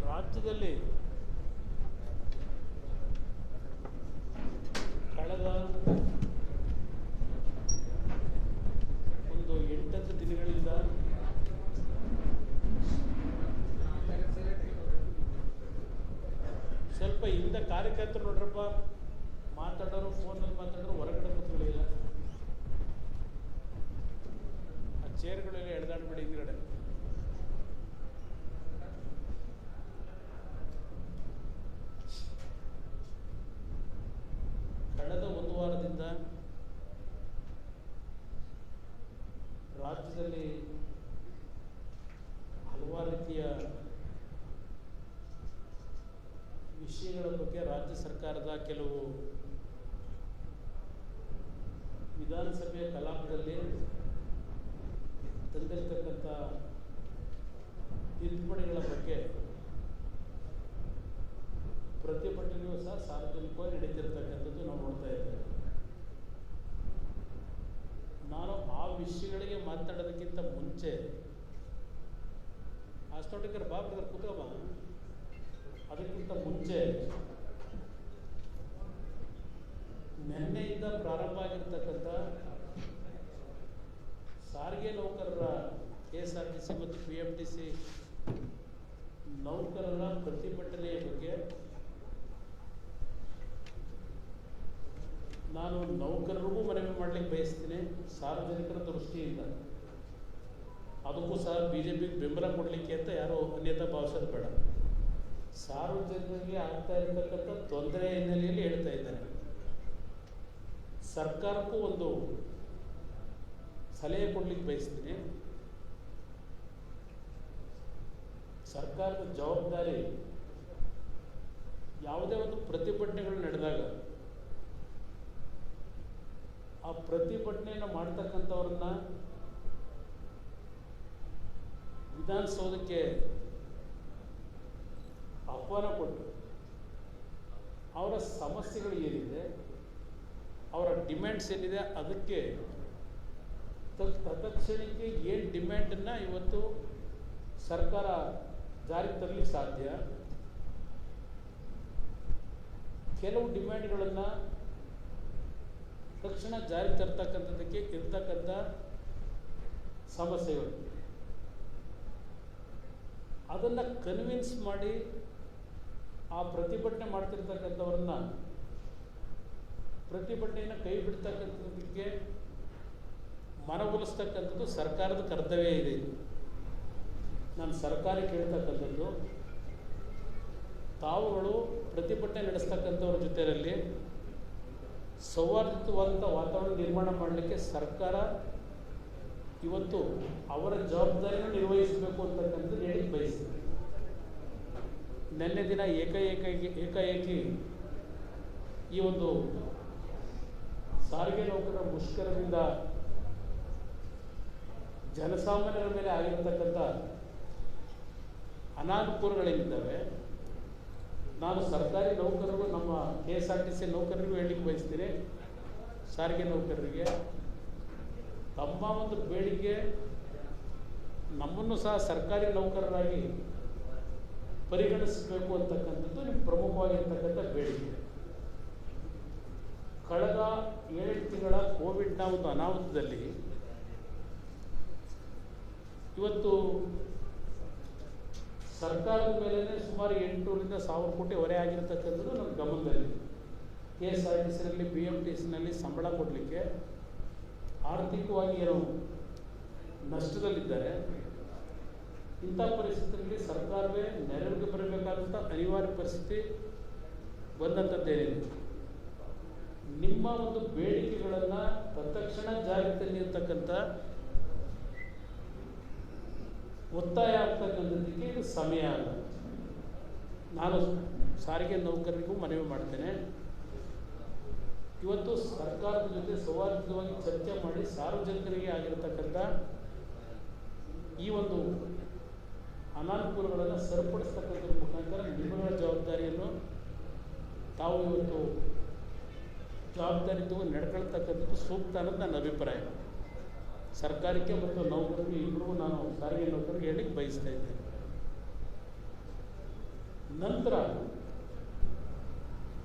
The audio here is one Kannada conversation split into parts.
ರಾಜ್ಯದಲ್ಲಿ ಕಳೆದ ಒಂದು 8-10 ದಿನಗಳಿಂದ ಸ್ವಲ್ಪ ಹಿಂದೆ ಕಾರ್ಯಕರ್ತರು ನೋಡ್ರಪ್ಪ ಮಾತಾಡೋರು ಫೋನಲ್ಲಿ ಮಾತಾಡೋರು ಹೊರಗಡೆ ಕೂತ್ಕೊಳ್ಳಿಲ್ಲ, ಆ ಚೇರ್ಗಳೆಲ್ಲ ಎಳೆದಾಡ್ಬೇಡಿ ಹಿಂದ್ಗಡೆ. ಕಳೆದ ಒಂದು ವಾರದಿಂದ ರಾಜ್ಯದಲ್ಲಿ ಹಲವಾರು ರೀತಿಯ ವಿಷಯಗಳ ಬಗ್ಗೆ ರಾಜ್ಯ ಸರ್ಕಾರದ ಕೆಲವು ವಿಧಾನಸಭೆಯ ಕಲಾಪದಲ್ಲಿ ತಂದಿರತಕ್ಕಂಥ ತಿದ್ದುಪಡಿಗಳ ಬಗ್ಗೆ ಪ್ರತಿಭಟನೆಯೂ ಸಹ ಸಾರ್ವಜನಿಕವಾಗಿ ನಡೀತಿರ್ತಕ್ಕಂಥದ್ದು ನಾವು ನೋಡ್ತಾ ಇದ್ದೇವೆ. ನಾನು ಆ ವಿಷಯಗಳಿಗೆ ಮಾತಾಡೋದಕ್ಕಿಂತ ಮುಂಚೆ ಅಷ್ಟೊಟ್ಟಿಗೆ ಬಾಬ್ರದರ್ ಕುತುಂಬ ಅದಕ್ಕಿಂತ ಮುಂಚೆ ನಿನ್ನೆಯಿಂದ ಪ್ರಾರಂಭ ಆಗಿರ್ತಕ್ಕಂಥ ಸಾರಿಗೆ ನೌಕರರ KSRTC ಮತ್ತು PMTC ನೌಕರರ ಪ್ರತಿಭಟನೆಯ ಬಗ್ಗೆ ನಾನು ನೌಕರರಿಗೂ ಮನವಿ ಮಾಡಲಿಕ್ಕೆ ಬಯಸ್ತೀನಿ. ಸಾರ್ವಜನಿಕರ ದೃಷ್ಟಿಯಿಂದ ಅದಕ್ಕೂ ಸಹ BJPಗೆ ಬೆಂಬಲ ಕೊಡಲಿಕ್ಕೆ ಅಂತ ಯಾರೋ ಅನ್ಯತಾ ಭಾವಿಸೋದು ಬೇಡ. ಸಾರ್ವಜನಿಕರಿಗೆ ಆಗ್ತಾ ಇರತಕ್ಕಂಥ ತೊಂದರೆ ಹಿನ್ನೆಲೆಯಲ್ಲಿ ಹೇಳ್ತಾ ಇದ್ದಾರೆ. ಸರ್ಕಾರಕ್ಕೂ ಒಂದು ಸಲಹೆ ಕೊಡ್ಲಿಕ್ಕೆ ಬಯಸ್ತೀನಿ. ಸರ್ಕಾರದ ಜವಾಬ್ದಾರಿ ಯಾವುದೇ ಒಂದು ಪ್ರತಿಭಟನೆಗಳು ನಡೆದಾಗ ಆ ಪ್ರತಿಭಟನೆಯನ್ನು ಮಾಡ್ತಕ್ಕಂಥವ್ರನ್ನ ವಿಧಾನಸೌಧಕ್ಕೆ ಆಹ್ವಾನ ಕೊಟ್ಟು ಅವರ ಸಮಸ್ಯೆಗಳು ಏನಿದೆ, ಅವರ ಡಿಮ್ಯಾಂಡ್ಸ್ ಏನಿದೆ, ಅದಕ್ಕೆ ತತ್ಕ್ಷಣಕ್ಕೆ ಏನು ಡಿಮ್ಯಾಂಡನ್ನು ಇವತ್ತು ಸರ್ಕಾರ ಜಾರಿಗೆ ತರಲಿಕ್ಕೆ ಸಾಧ್ಯ, ಕೆಲವು ಡಿಮ್ಯಾಂಡ್ಗಳನ್ನು ತಕ್ಷಣ ಜಾರಿ ತರ್ತಕ್ಕಂಥದ್ದಕ್ಕೆ ಇರ್ತಕ್ಕಂಥ ಸಮಸ್ಯೆಗಳು, ಅದನ್ನು ಕನ್ವಿನ್ಸ್ ಮಾಡಿ ಆ ಪ್ರತಿಭಟನೆ ಮಾಡ್ತಿರ್ತಕ್ಕಂಥವ್ರನ್ನ ಪ್ರತಿಭಟನೆಯನ್ನು ಕೈ ಬಿಡ್ತಕ್ಕಂಥದ್ದಕ್ಕೆ ಮನವೊಲಿಸ್ತಕ್ಕಂಥದ್ದು ಸರ್ಕಾರದ ಕರ್ತವ್ಯ ಇದೆ. ನಾನು ಸರ್ಕಾರಕ್ಕೆ ಹೇಳ್ತಕ್ಕಂಥದ್ದು, ತಾವುಗಳು ಪ್ರತಿಭಟನೆ ನಡೆಸ್ತಕ್ಕಂಥವ್ರ ಜೊತೆಯಲ್ಲಿ ಸೌಹಾರ್ದಯುತವಾದಂಥ ವಾತಾವರಣ ನಿರ್ಮಾಣ ಮಾಡಲಿಕ್ಕೆ ಸರ್ಕಾರ ಇವತ್ತು ಅವರ ಜವಾಬ್ದಾರಿಯನ್ನು ನಿರ್ವಹಿಸಬೇಕು ಅಂತಕ್ಕಂಥದ್ದು ಹೇಳಿಕ್ಕೆ ಬಯಸ್ತೀನಿ. ನಿನ್ನೆ ದಿನ ಏಕಾಏಕಿ ಈ ಒಂದು ಸಾರಿಗೆ ನೌಕರರ ಮುಷ್ಕರದಿಂದ ಜನಸಾಮಾನ್ಯರ ಮೇಲೆ ಆಗಿರತಕ್ಕಂಥ ಅನಾನುಕೂಲಗಳೇನಿದ್ದಾವೆ, ನಾನು ಸರ್ಕಾರಿ ನೌಕರರು ನಮ್ಮ KSRTC ನೌಕರರಿಗೂ ಹೇಳಲಿಕ್ಕೆ ಬಯಸ್ತೀನಿ. ಸಾರಿಗೆ ನೌಕರರಿಗೆ ತಮ್ಮ ಒಂದು ಬೇಡಿಕೆ, ನಮ್ಮನ್ನು ಸಹ ಸರ್ಕಾರಿ ನೌಕರರಾಗಿ ಪರಿಗಣಿಸಬೇಕು ಅಂತಕ್ಕಂಥದ್ದು ನಿಮ್ಮ ಪ್ರಮುಖವಾಗಿರ್ತಕ್ಕಂಥ ಬೇಡಿಕೆ. ಕಳೆದ 7 ತಿಂಗಳ ಕೋವಿಡ್ನ ಒಂದು ಅನಾಹುತದಲ್ಲಿ ಇವತ್ತು ಸರ್ಕಾರದ ಮೇಲೆ ಸುಮಾರು 800ರಿಂದ 1000 ಕೋಟಿ ಹೊರೆ ಆಗಿರತಕ್ಕಂಥದ್ದು ನಮ್ಮ ಗಮನದಲ್ಲಿ. KSRTCನಲ್ಲಿ BMTCನಲ್ಲಿ ಸಂಬಳ ಕೊಡಲಿಕ್ಕೆ ಆರ್ಥಿಕವಾಗಿ ಏನೋ ನಷ್ಟದಲ್ಲಿದ್ದಾರೆ. ಇಂಥ ಪರಿಸ್ಥಿತಿಯಲ್ಲಿ ಸರ್ಕಾರವೇ ನೆರವಿಗೆ ಬರಬೇಕಾದಂಥ ಅನಿವಾರ್ಯ ಪರಿಸ್ಥಿತಿ ಬಂದಂಥದ್ದೇನಿದೆ. ನಿಮ್ಮ ಒಂದು ಬೇಡಿಕೆಗಳನ್ನು ತತ್ಕ್ಷಣ ಜಾರಿಗೆ ತಂದಿರತಕ್ಕಂಥ ಒತ್ತಾಯ ಆಗ್ತಕ್ಕಂಥದ್ದಕ್ಕೆ ಇದು ಸಮಯ ಅಲ್ಲ. ನಾನು ಸಾರಿಗೆ ನೌಕರರಿಗೂ ಮನವಿ ಮಾಡ್ತೇನೆ, ಇವತ್ತು ಸರ್ಕಾರದ ಜೊತೆ ಸೌಹಾರ್ದವಾಗಿ ಚರ್ಚೆ ಮಾಡಿ ಸಾರ್ವಜನಿಕರಿಗೆ ಆಗಿರತಕ್ಕಂಥ ಈ ಒಂದು ಅನಾನುಕೂಲಗಳನ್ನು ಸರಿಪಡಿಸ್ತಕ್ಕಂಥದ್ರ ಮುಖಾಂತರ ನಿಮ್ಮಗಳ ಜವಾಬ್ದಾರಿಯನ್ನು ತಾವು ಇವತ್ತು ಜವಾಬ್ದಾರಿ ತಗೊಂಡು ನಡ್ಕೊಳ್ತಕ್ಕಂಥದ್ದು ಸೂಕ್ತ ಅನ್ನೋದು ನನ್ನ ಅಭಿಪ್ರಾಯ. ಸರ್ಕಾರಕ್ಕೆ ಮತ್ತು ನೌಕರರಿಗೆ ಇಬ್ಬರಿಗೂ ನಾನು ಸಾರಿಗೆ ನೌಕರರಿಗೆ ಹೇಳಿಕ್ಕೆ ಬಯಸ್ತಾ ಇದ್ದೇನೆ. ನಂತರ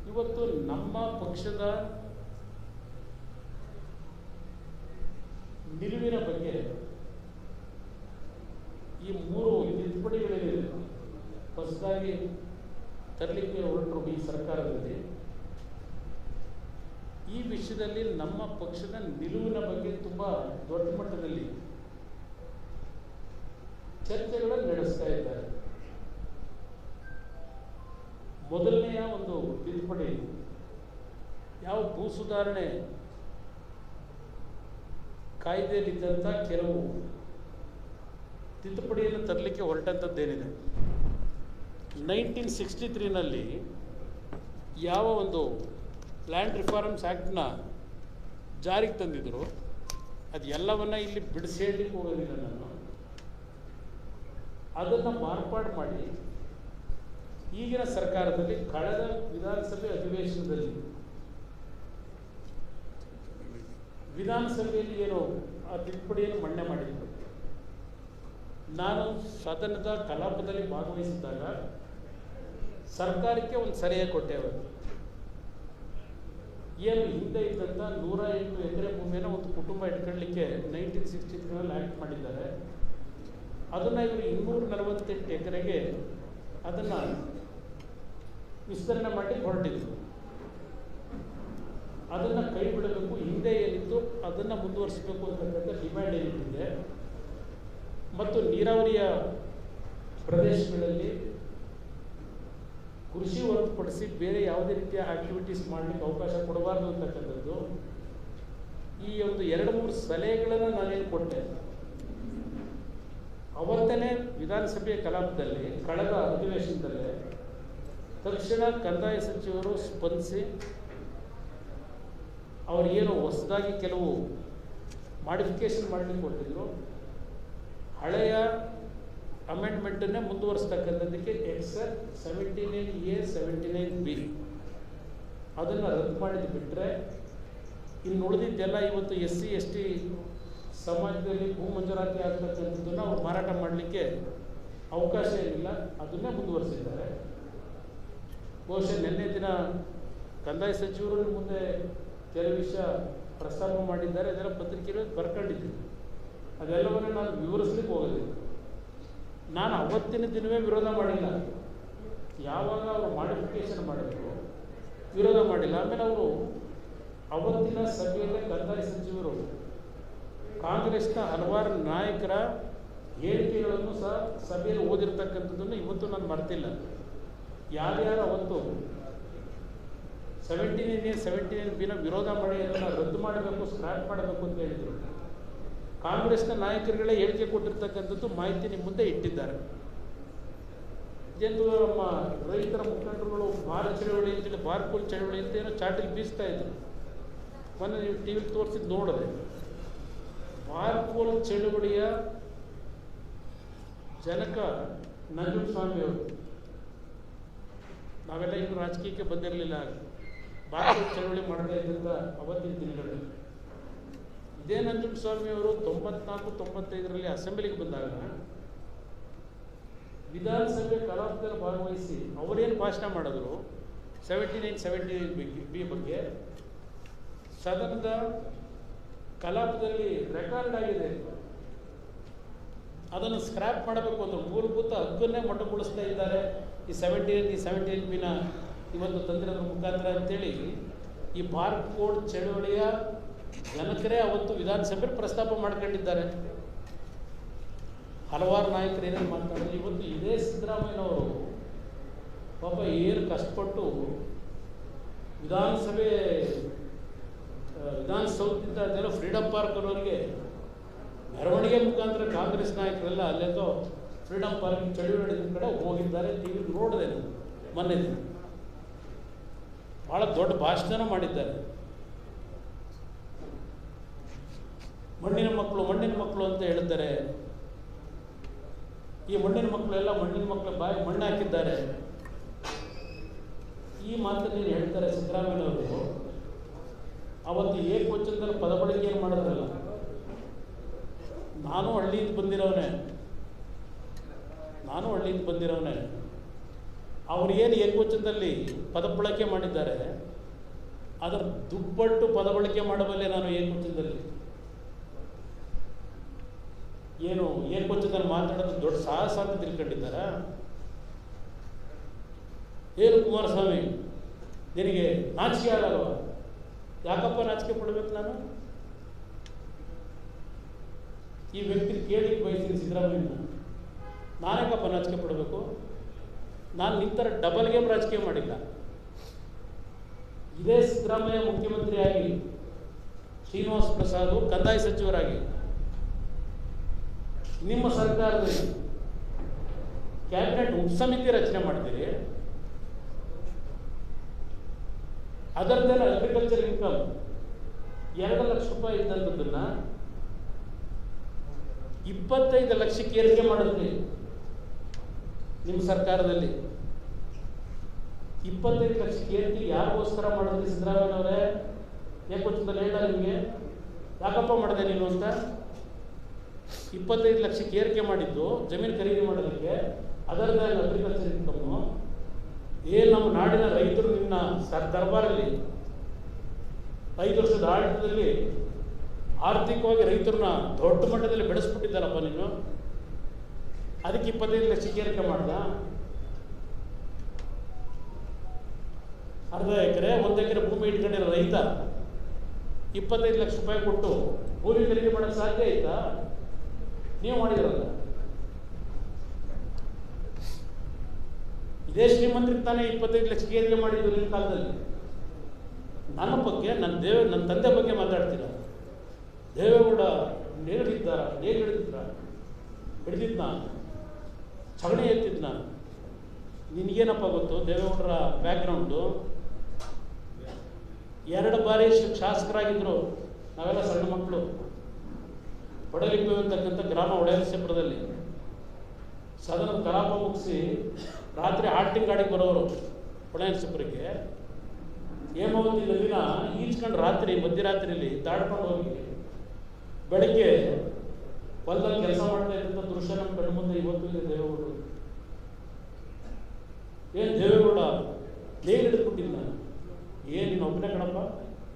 ಇವತ್ತು ನಮ್ಮ ಪಕ್ಷದ ನಿಲುವಿನ ಬಗ್ಗೆ ಈ 3 ತಿದ್ದುಪಡಿಗಳೇನಿದೆ ಹೊಸದಾಗಿ ತರಲಿಕ್ಕೆ ಹೊರಟರು ಈ ಸರ್ಕಾರದಲ್ಲಿ, ಈ ವಿಷಯದಲ್ಲಿ ನಮ್ಮ ಪಕ್ಷದ ನಿಲುವಿನ ಬಗ್ಗೆ ತುಂಬ ದೊಡ್ಡ ಮಟ್ಟದಲ್ಲಿ ಚರ್ಚೆಗಳನ್ನು ನಡೆಸ್ತಾ ಇದ್ದಾರೆ. ಮೊದಲನೆಯ ಒಂದು ತಿದ್ದುಪಡಿ ಯಾವ ಭೂ ಸುಧಾರಣೆ ಕಾಯ್ದೆಯಲ್ಲಿದ್ದಂಥ ಕೆಲವು ತಿದ್ದುಪಡಿಯನ್ನು ತರಲಿಕ್ಕೆ ಹೊರಟಂಥದ್ದೇನಿದೆ. 1963ನಲ್ಲಿ ಯಾವ ಒಂದು ಲ್ಯಾಂಡ್ ರಿಫಾರ್ಮ್ಸ್ ಆ್ಯಕ್ಟ್ನ ಜಾರಿಗೆ ತಂದಿದ್ರು, ಅದು ಎಲ್ಲವನ್ನ ಇಲ್ಲಿ ಬಿಡಿಸಿ ಹೇಳಲಿಕ್ಕೆ ಹೋಗೋದಿಲ್ಲ ನಾನು. ಅದನ್ನು ಮಾರ್ಪಾಡು ಮಾಡಿ ಈಗಿನ ಸರ್ಕಾರದಲ್ಲಿ ಕಳೆದ ವಿಧಾನಸಭೆ ಅಧಿವೇಶನದಲ್ಲಿ ವಿಧಾನಸಭೆಯಲ್ಲಿ ಏನು ಆ ತಿದ್ದುಪಡಿಯನ್ನು ಮಂಡನೆ ಮಾಡಿದ್ರು, ನಾನು ಸದನದ ಕಲಾಪದಲ್ಲಿ ಭಾಗವಹಿಸಿದ್ದಾಗ ಸರ್ಕಾರಕ್ಕೆ ಒಂದು ಸಲಹೆ ಕೊಟ್ಟೆವು. ಏನು ಹಿಂದೆ ಇದ್ದಂಥ 108 ಎಕರೆ ಭೂಮಿಯನ್ನು ಒಂದು ಕುಟುಂಬ ಇಟ್ಕೊಳ್ಳಲಿಕ್ಕೆ 1963ನಲ್ಲಿ ಆ್ಯಕ್ಟ್ ಮಾಡಿದ್ದಾರೆ. ಅದನ್ನು ಇವರು 248 ಎಕರೆಗೆ ಅದನ್ನು ವಿಸ್ತರಣೆ ಮಾಡಿ ಹೊರಟಿದ್ರು. ಅದನ್ನು ಕೈ ಬಿಡಬೇಕು, ಹಿಂದೆ ಏನಿತ್ತು ಅದನ್ನು ಮುಂದುವರಿಸಬೇಕು ಅಂತಕ್ಕಂಥ ಡಿಮ್ಯಾಂಡ್ ಏನಿಟ್ಟಿದೆ. ಮತ್ತು ನೀರಾವರಿಯ ಪ್ರದೇಶಗಳಲ್ಲಿ ಕೃಷಿ ಹೊರತುಪಡಿಸಿ ಬೇರೆ ಯಾವುದೇ ರೀತಿಯ ಆಕ್ಟಿವಿಟೀಸ್ ಮಾಡಲಿಕ್ಕೆ ಅವಕಾಶ ಕೊಡಬಾರ್ದು ಅಂತಕ್ಕಂಥದ್ದು ಈ ಒಂದು 2-3 ಸಲಹೆಗಳನ್ನು ನಾನೇನು ಕೊಟ್ಟೆ. ಅವತ್ತನೇ ವಿಧಾನಸಭೆಯ ಕಲಾಪದಲ್ಲಿ ಕಳೆದ ಅಧಿವೇಶನದಲ್ಲೇ ತಕ್ಷಣ ಕಂದಾಯ ಸಚಿವರು ಸ್ಪಂದಿಸಿ ಅವರಿಗೇನು ಹೊಸದಾಗಿ ಕೆಲವು ಮಾಡಿಫಿಕೇಶನ್ ಮಾಡಲಿಕ್ಕೆ ಕೊಟ್ಟಿದ್ರು, ಹಳೆಯ ಅಮೆಂಡ್ಮೆಂಟನ್ನೇ ಮುಂದುವರಿಸ್ತಕ್ಕಂಥದ್ದಕ್ಕೆ ಎಕ್ಸೆಪ್ಟ್ 79A 79B ಅದನ್ನು ರದ್ದು ಮಾಡಿದ್ದು ಬಿಟ್ಟರೆ ಇನ್ನು ಉಳಿದಿದ್ದೆಲ್ಲ ಇವತ್ತು SC ST ಸಮಾಜದಲ್ಲಿ ಭೂ ಮಂಜೂರಾತಿ ಆಗ್ತಕ್ಕಂಥದ್ದನ್ನು ಅವ್ರು ಮಾರಾಟ ಮಾಡಲಿಕ್ಕೆ ಅವಕಾಶ ಏನಿಲ್ಲ, ಅದನ್ನೇ ಮುಂದುವರಿಸಿದ್ದಾರೆ. ಬಹುಶಃ ನಿನ್ನೆ ದಿನ ಕಂದಾಯ ಸಚಿವರು ಮುಂದೆ ಕೆಲವು ವಿಷಯ ಪ್ರಸ್ತಾಪ ಮಾಡಿದ್ದಾರೆ, ಅದೆಲ್ಲ ಪತ್ರಿಕೆಯಲ್ಲಿ ಬರ್ಕೊಂಡಿದ್ದೀನಿ. ಅದೆಲ್ಲವನ್ನೂ ನಾನು ವಿವರಿಸ್ಲಿಕ್ಕೆ ಹೋಗೋದಿಲ್ಲ. ನಾನು ಅವತ್ತಿನ ದಿನವೇ ವಿರೋಧ ಮಾಡಿಲ್ಲ. ಯಾವಾಗ ಅವರು ಮಾಡಿಫಿಕೇಶನ್ ಮಾಡಿದ್ರು ವಿರೋಧ ಮಾಡಿಲ್ಲ. ಆಮೇಲೆ ಅವರು ಅವತ್ತಿನ ಸಭೆಯಲ್ಲೇ ಕಂದಾಯ ಸಚಿವರು ಕಾಂಗ್ರೆಸ್ನ ಹಲವಾರು ನಾಯಕರ ಹೇಳಿಕೆಗಳನ್ನು ಸಹ ಸಭೆಯಲ್ಲಿ ಓದಿರ್ತಕ್ಕಂಥದ್ದನ್ನು ಇವತ್ತು ನಾನು ಮರ್ತಿಲ್ಲ. ಯಾರ್ಯಾರು ಅವತ್ತು 79A 79B ವಿರೋಧ ಮಾಡಿ ಅದನ್ನು ರದ್ದು ಮಾಡಬೇಕು, ಸ್ಕ್ರ್ಯಾಪ್ ಮಾಡಬೇಕು ಅಂತ ಹೇಳಿದರು. ಕಾಂಗ್ರೆಸ್ನ ನಾಯಕರುಗಳೇ ಹೇಳಿಕೆ ಕೊಟ್ಟಿರ್ತಕ್ಕಂಥದ್ದು ಮಾಹಿತಿ ನಿಮ್ಮ ಮುಂದೆ ಇಟ್ಟಿದ್ದಾರೆ. ಎಂದು ನಮ್ಮ ರೈತರ ಮುಖಂಡರುಗಳು ಬಾರ್ ಚಳವಳಿ ಅಂತೇಳಿ ಬಾರ್ಕೋಲ್ ಚಳವಳಿ ಅಂತ ಏನೋ ಚಾಟಿಲಿ ಬೀಸ್ತಾ ಇದ್ರು. ಮೊನ್ನೆ ನೀವು ಟಿವಿಲಿ ತೋರಿಸಿದ್ದು ನೋಡಿದೆ. ಬಾರ್ಕೋಲ್ ಚಳವಳಿಯ ಜನಕ ನಂಜುಂಡಸ್ವಾಮಿಯವರು. ನಾವೆಲ್ಲ ಇನ್ನು ರಾಜಕೀಯಕ್ಕೆ ಬಂದಿರಲಿಲ್ಲ. ಬಾರ್ಕೋಲ್ ಚಳವಳಿ ಮಾಡದೇ ಇದ್ದಂಥ ಅವತ್ತಿನ ದಿನಗಳಲ್ಲಿ ಇದೇ ನಂಜುಂಡಸ್ವಾಮಿಯವರು 94-95ರಲ್ಲಿ ಅಸೆಂಬ್ಲಿಗೆ ಬಂದಾಗ ವಿಧಾನಸಭೆ ಕಲಾಪದಲ್ಲಿ ಭಾಗವಹಿಸಿ ಅವರೇನು ಭಾಷಣ ಮಾಡಿದ್ರು 79B ಬಗ್ಗೆ ಸದನದ ಕಲಾಪದಲ್ಲಿ ರೆಕಾರ್ಡ್ ಆಗಿದೆ. ಅದನ್ನು ಸ್ಕ್ರ್ಯಾಪ್ ಮಾಡಬೇಕು ಅಂದ್ರೆ ಮೂಲಭೂತ ಹಕ್ಕನ್ನೇ ಮೊಟಕುಗೊಳಿಸ್ತಾ ಇದ್ದಾರೆ ಈ 79B ಇವತ್ತು ತಂದಿರೋದ್ರ ಮುಖಾಂತರ ಅಂತೇಳಿ ಈ ಬಾರ್ಕೋಲ್ ಚಳವಳಿಯ ಜನಕರೇ ಅವತ್ತು ವಿಧಾನಸಭೆಯಲ್ಲಿ ಪ್ರಸ್ತಾಪ ಮಾಡ್ಕೊಂಡಿದ್ದಾರೆ. ಹಲವಾರು ನಾಯಕರು ಏನೇನು ಮಾತಾಡಿದ್ರು. ಇವತ್ತು ಇದೇ ಸಿದ್ದರಾಮಯ್ಯನವರು ಪಾಪ ಏನು ಕಷ್ಟಪಟ್ಟು ವಿಧಾನಸೌಧದಿಂದ ಅದೆಲ್ಲ ಫ್ರೀಡಮ್ ಪಾರ್ಕ್ ಅನ್ನೋರಿಗೆ ಮೆರವಣಿಗೆ ಮುಖಾಂತರ ಕಾಂಗ್ರೆಸ್ ನಾಯಕರೆಲ್ಲ ಅಲ್ಲೆಲ್ಲೋ ಫ್ರೀಡಮ್ ಪಾರ್ಕ್ ಚಳವಳಿ ಕಡೆ ಹೋಗಿದ್ದಾರೆ. ಟಿವಿ ನೋಡಿದೆ ಮೊನ್ನೆ ದಿನ. ಭಾಳ ದೊಡ್ಡ ಭಾಷಣ ಮಾಡಿದ್ದಾರೆ. ಮಣ್ಣಿನ ಮಕ್ಕಳು ಅಂತ ಹೇಳ್ತಾರೆ. ಈ ಮಣ್ಣಿನ ಮಕ್ಕಳ ಬಾಯಿ ಮಣ್ಣು ಹಾಕಿದ್ದಾರೆ. ಈ ಮಾತನ್ನು ಹೇಳ್ತಾರೆ ಸಿದ್ದರಾಮಯ್ಯನವರು. ಅವತ್ತು ಏಕವಚನದಲ್ಲಿ ಪದ ಬಳಕೆಯನ್ನು ಮಾಡಿದ್ರಲ್ಲ. ನಾನು ಹಳ್ಳಿಯಿಂದ ಬಂದಿರೋನೆ, ನಾನು ಹಳ್ಳಿಯಿಂದ ಬಂದಿರೋನೇ. ಅವರು ಏನು ಏಕವಚನದಲ್ಲಿ ಪದ ಬಳಕೆ ಮಾಡಿದ್ದಾರೆ ಅದರ ದುಪ್ಪಟ್ಟು ಪದ ಬಳಕೆ ಮಾಡಬಲ್ಲೆ ನಾನು ಏಕವಚನದಲ್ಲಿ. ಏನು ಏಕವಚನದಲ್ಲಿ ಮಾತಾಡೋದು ದೊಡ್ಡ ಸಾಹಸ ಅಂತ ತಿಳ್ಕೊಂಡಿದ್ದಾರ? ಏನು ಕುಮಾರಸ್ವಾಮಿ ನಿನಗೆ ನಾಚಿಕೆ ಆಗಲ್ವ? ಯಾಕಪ್ಪ ನಾಚಿಕೆ ಪಡಬೇಕು ನಾನು? ಈ ವ್ಯಕ್ತಿ ಕೇಳಿ ಬಯಸ್ತೀನಿ ಸಿದ್ದರಾಮಯ್ಯ, ನಾನೇಕಪ್ಪ ನಾಚಿಕೆ ಪಡಬೇಕು? ನಾನು ನಿಂತರ ಡಬಲ್ ಗೇಮ್ ರಾಜಕೀಯ ಮಾಡಿಲ್ಲ. ಇದೇ ಸಿದ್ದರಾಮಯ್ಯ ಮುಖ್ಯಮಂತ್ರಿಯಾಗಿ, ಶ್ರೀನಿವಾಸ ಪ್ರಸಾದ್ ಕಂದಾಯ ಸಚಿವರಾಗಿ, ನಿಮ್ಮ ಸರ್ಕಾರದಲ್ಲಿ ಕ್ಯಾಬಿನೆಟ್ ಉಪಸಮಿತಿ ರಚನೆ ಮಾಡ್ತೀರಿ. ಅದರದೇ ಅಗ್ರಿಕಲ್ಚರ್ ಇನ್ಕಮ್ 2 ಲಕ್ಷ ರೂಪಾಯಿ ಇದ್ದಂಥದ್ದನ್ನ 25 ಲಕ್ಷಕ್ಕೆ ಏರಿಕೆ ಮಾಡಿದ್ರಿ ನಿಮ್ಮ ಸರ್ಕಾರದಲ್ಲಿ. 25 ಲಕ್ಷಕ್ಕೆ ಏರಿಕೆ ಯಾರಿಗೋಸ್ಕರ ಮಾಡಿದ್ರಿ ಸಿದ್ದರಾಮಯ್ಯ ಅವರೇ? ಏಕವಚನದಲ್ಲಿ ಹೇಳ ನಿಮಗೆ, ಯಾಕಪ್ಪ ಮಾಡಿದೆ ನೀನು ಅಂತ? 25 ಲಕ್ಷಕ್ಕೆ ಏರಿಕೆ ಮಾಡಿದ್ದು ಜಮೀನು ಖರೀದಿ ಮಾಡೋದಕ್ಕೆ, ಅದರದೇ ಅಗ್ರಿಕಲ್ಚರ್ ಇನ್ಕಮ್ಮು. ಏನು ನಮ್ಮ ನಾಡಿನ ರೈತರು ನಿನ್ನ ದರ್ಬಾರಲ್ಲಿ 5 ವರ್ಷದ ಆಡಳಿತದಲ್ಲಿ ಆರ್ಥಿಕವಾಗಿ ರೈತರನ್ನ ದೊಡ್ಡ ಮಟ್ಟದಲ್ಲಿ ಬೆಳೆಸ್ಬಿಟ್ಟಿದ್ದಾರಪ್ಪ ನೀನು. ಅದಕ್ಕೆ 25 ಲಕ್ಷಕ್ಕೆ ಏರಿಕೆ ಮಾಡ್ದ. ಅರ್ಧ ಎಕರೆ 1 ಎಕರೆ ಭೂಮಿ ಇಟ್ಕೊಂಡಿರೋ ರೈತ 25 ಲಕ್ಷ ರೂಪಾಯಿ ಕೊಟ್ಟು ಭೂಮಿ ಖರೀದಿ ಮಾಡೋಕ್ಕೆ ಸಾಧ್ಯ ಆಯ್ತಾ? ನೀವು ಮಾಡಿದಿರಲ್ಲ. ಇದೇ ಶ್ರೀಮಂತರಿಗೆ ತಾನೇ 25 ಲಕ್ಷಕ್ಕೆ ಏರಿಕೆ ಮಾಡಿದ್ದು ನಿಮ್ಮ ಕಾಲದಲ್ಲಿ. ನನ್ನ ಬಗ್ಗೆ, ನನ್ನ ತಂದೆ ಬಗ್ಗೆ ಮಾತಾಡ್ತೀರ. ದೇವೇಗೌಡ ಹಿಡಿದಿದ್ನ, ಸಗಣಿ ಎತ್ತಿದ್ನ. ನಿನಗೇನಪ್ಪ ಗೊತ್ತು ದೇವೇಗೌಡರ ಬ್ಯಾಕ್ಗ್ರೌಂಡು? 2 ಬಾರಿ ಶಾಸಕರಾಗಿದ್ದರು. ನಾವೆಲ್ಲ ಸಣ್ಣ ಮಕ್ಕಳು. ಹೊಡಲಿಪ್ಪೆ ಅಂತಕ್ಕಂಥ ಗ್ರಾಮ ಒಡೆಯನಸೀಪುರದಲ್ಲಿ ಸದನದ ಕಲಾಪ ಮುಗಿಸಿ ರಾತ್ರಿ ಆಟಿಂಗ್ ಗಾಡಿಗೆ ಬರೋರು ಒಡೆಯನಸೀಪುರಕ್ಕೆ. ಹೇಮಾವತಿ ನದಿನ ಈಜ್ಕೊಂಡು ರಾತ್ರಿ ಮಧ್ಯರಾತ್ರಿಯಲ್ಲಿ ದಾಡ್ಕೊಂಡು ಹೋಗಿ ಬೆಳಗ್ಗೆ ಹೊಲದಲ್ಲಿ ಕೆಲಸ ಮಾಡ್ತಾ ಇದ್ದಂಥ ದೃಶ್ಯ ನಮ್ಮ ಕಣ್ಣು ಮುಂದೆ ಇವತ್ತು ಇದೆ. ದೇವೇಗೌಡರು ಏನು ದೇವೇಗೌಡ ನೇಲ್ ಹಿಡಿದ್ಬಿಟ್ಟಿಲ್ಲ. ಏನು ನೀನು ಒಬ್ಬನೇ ಕಣಪ್ಪ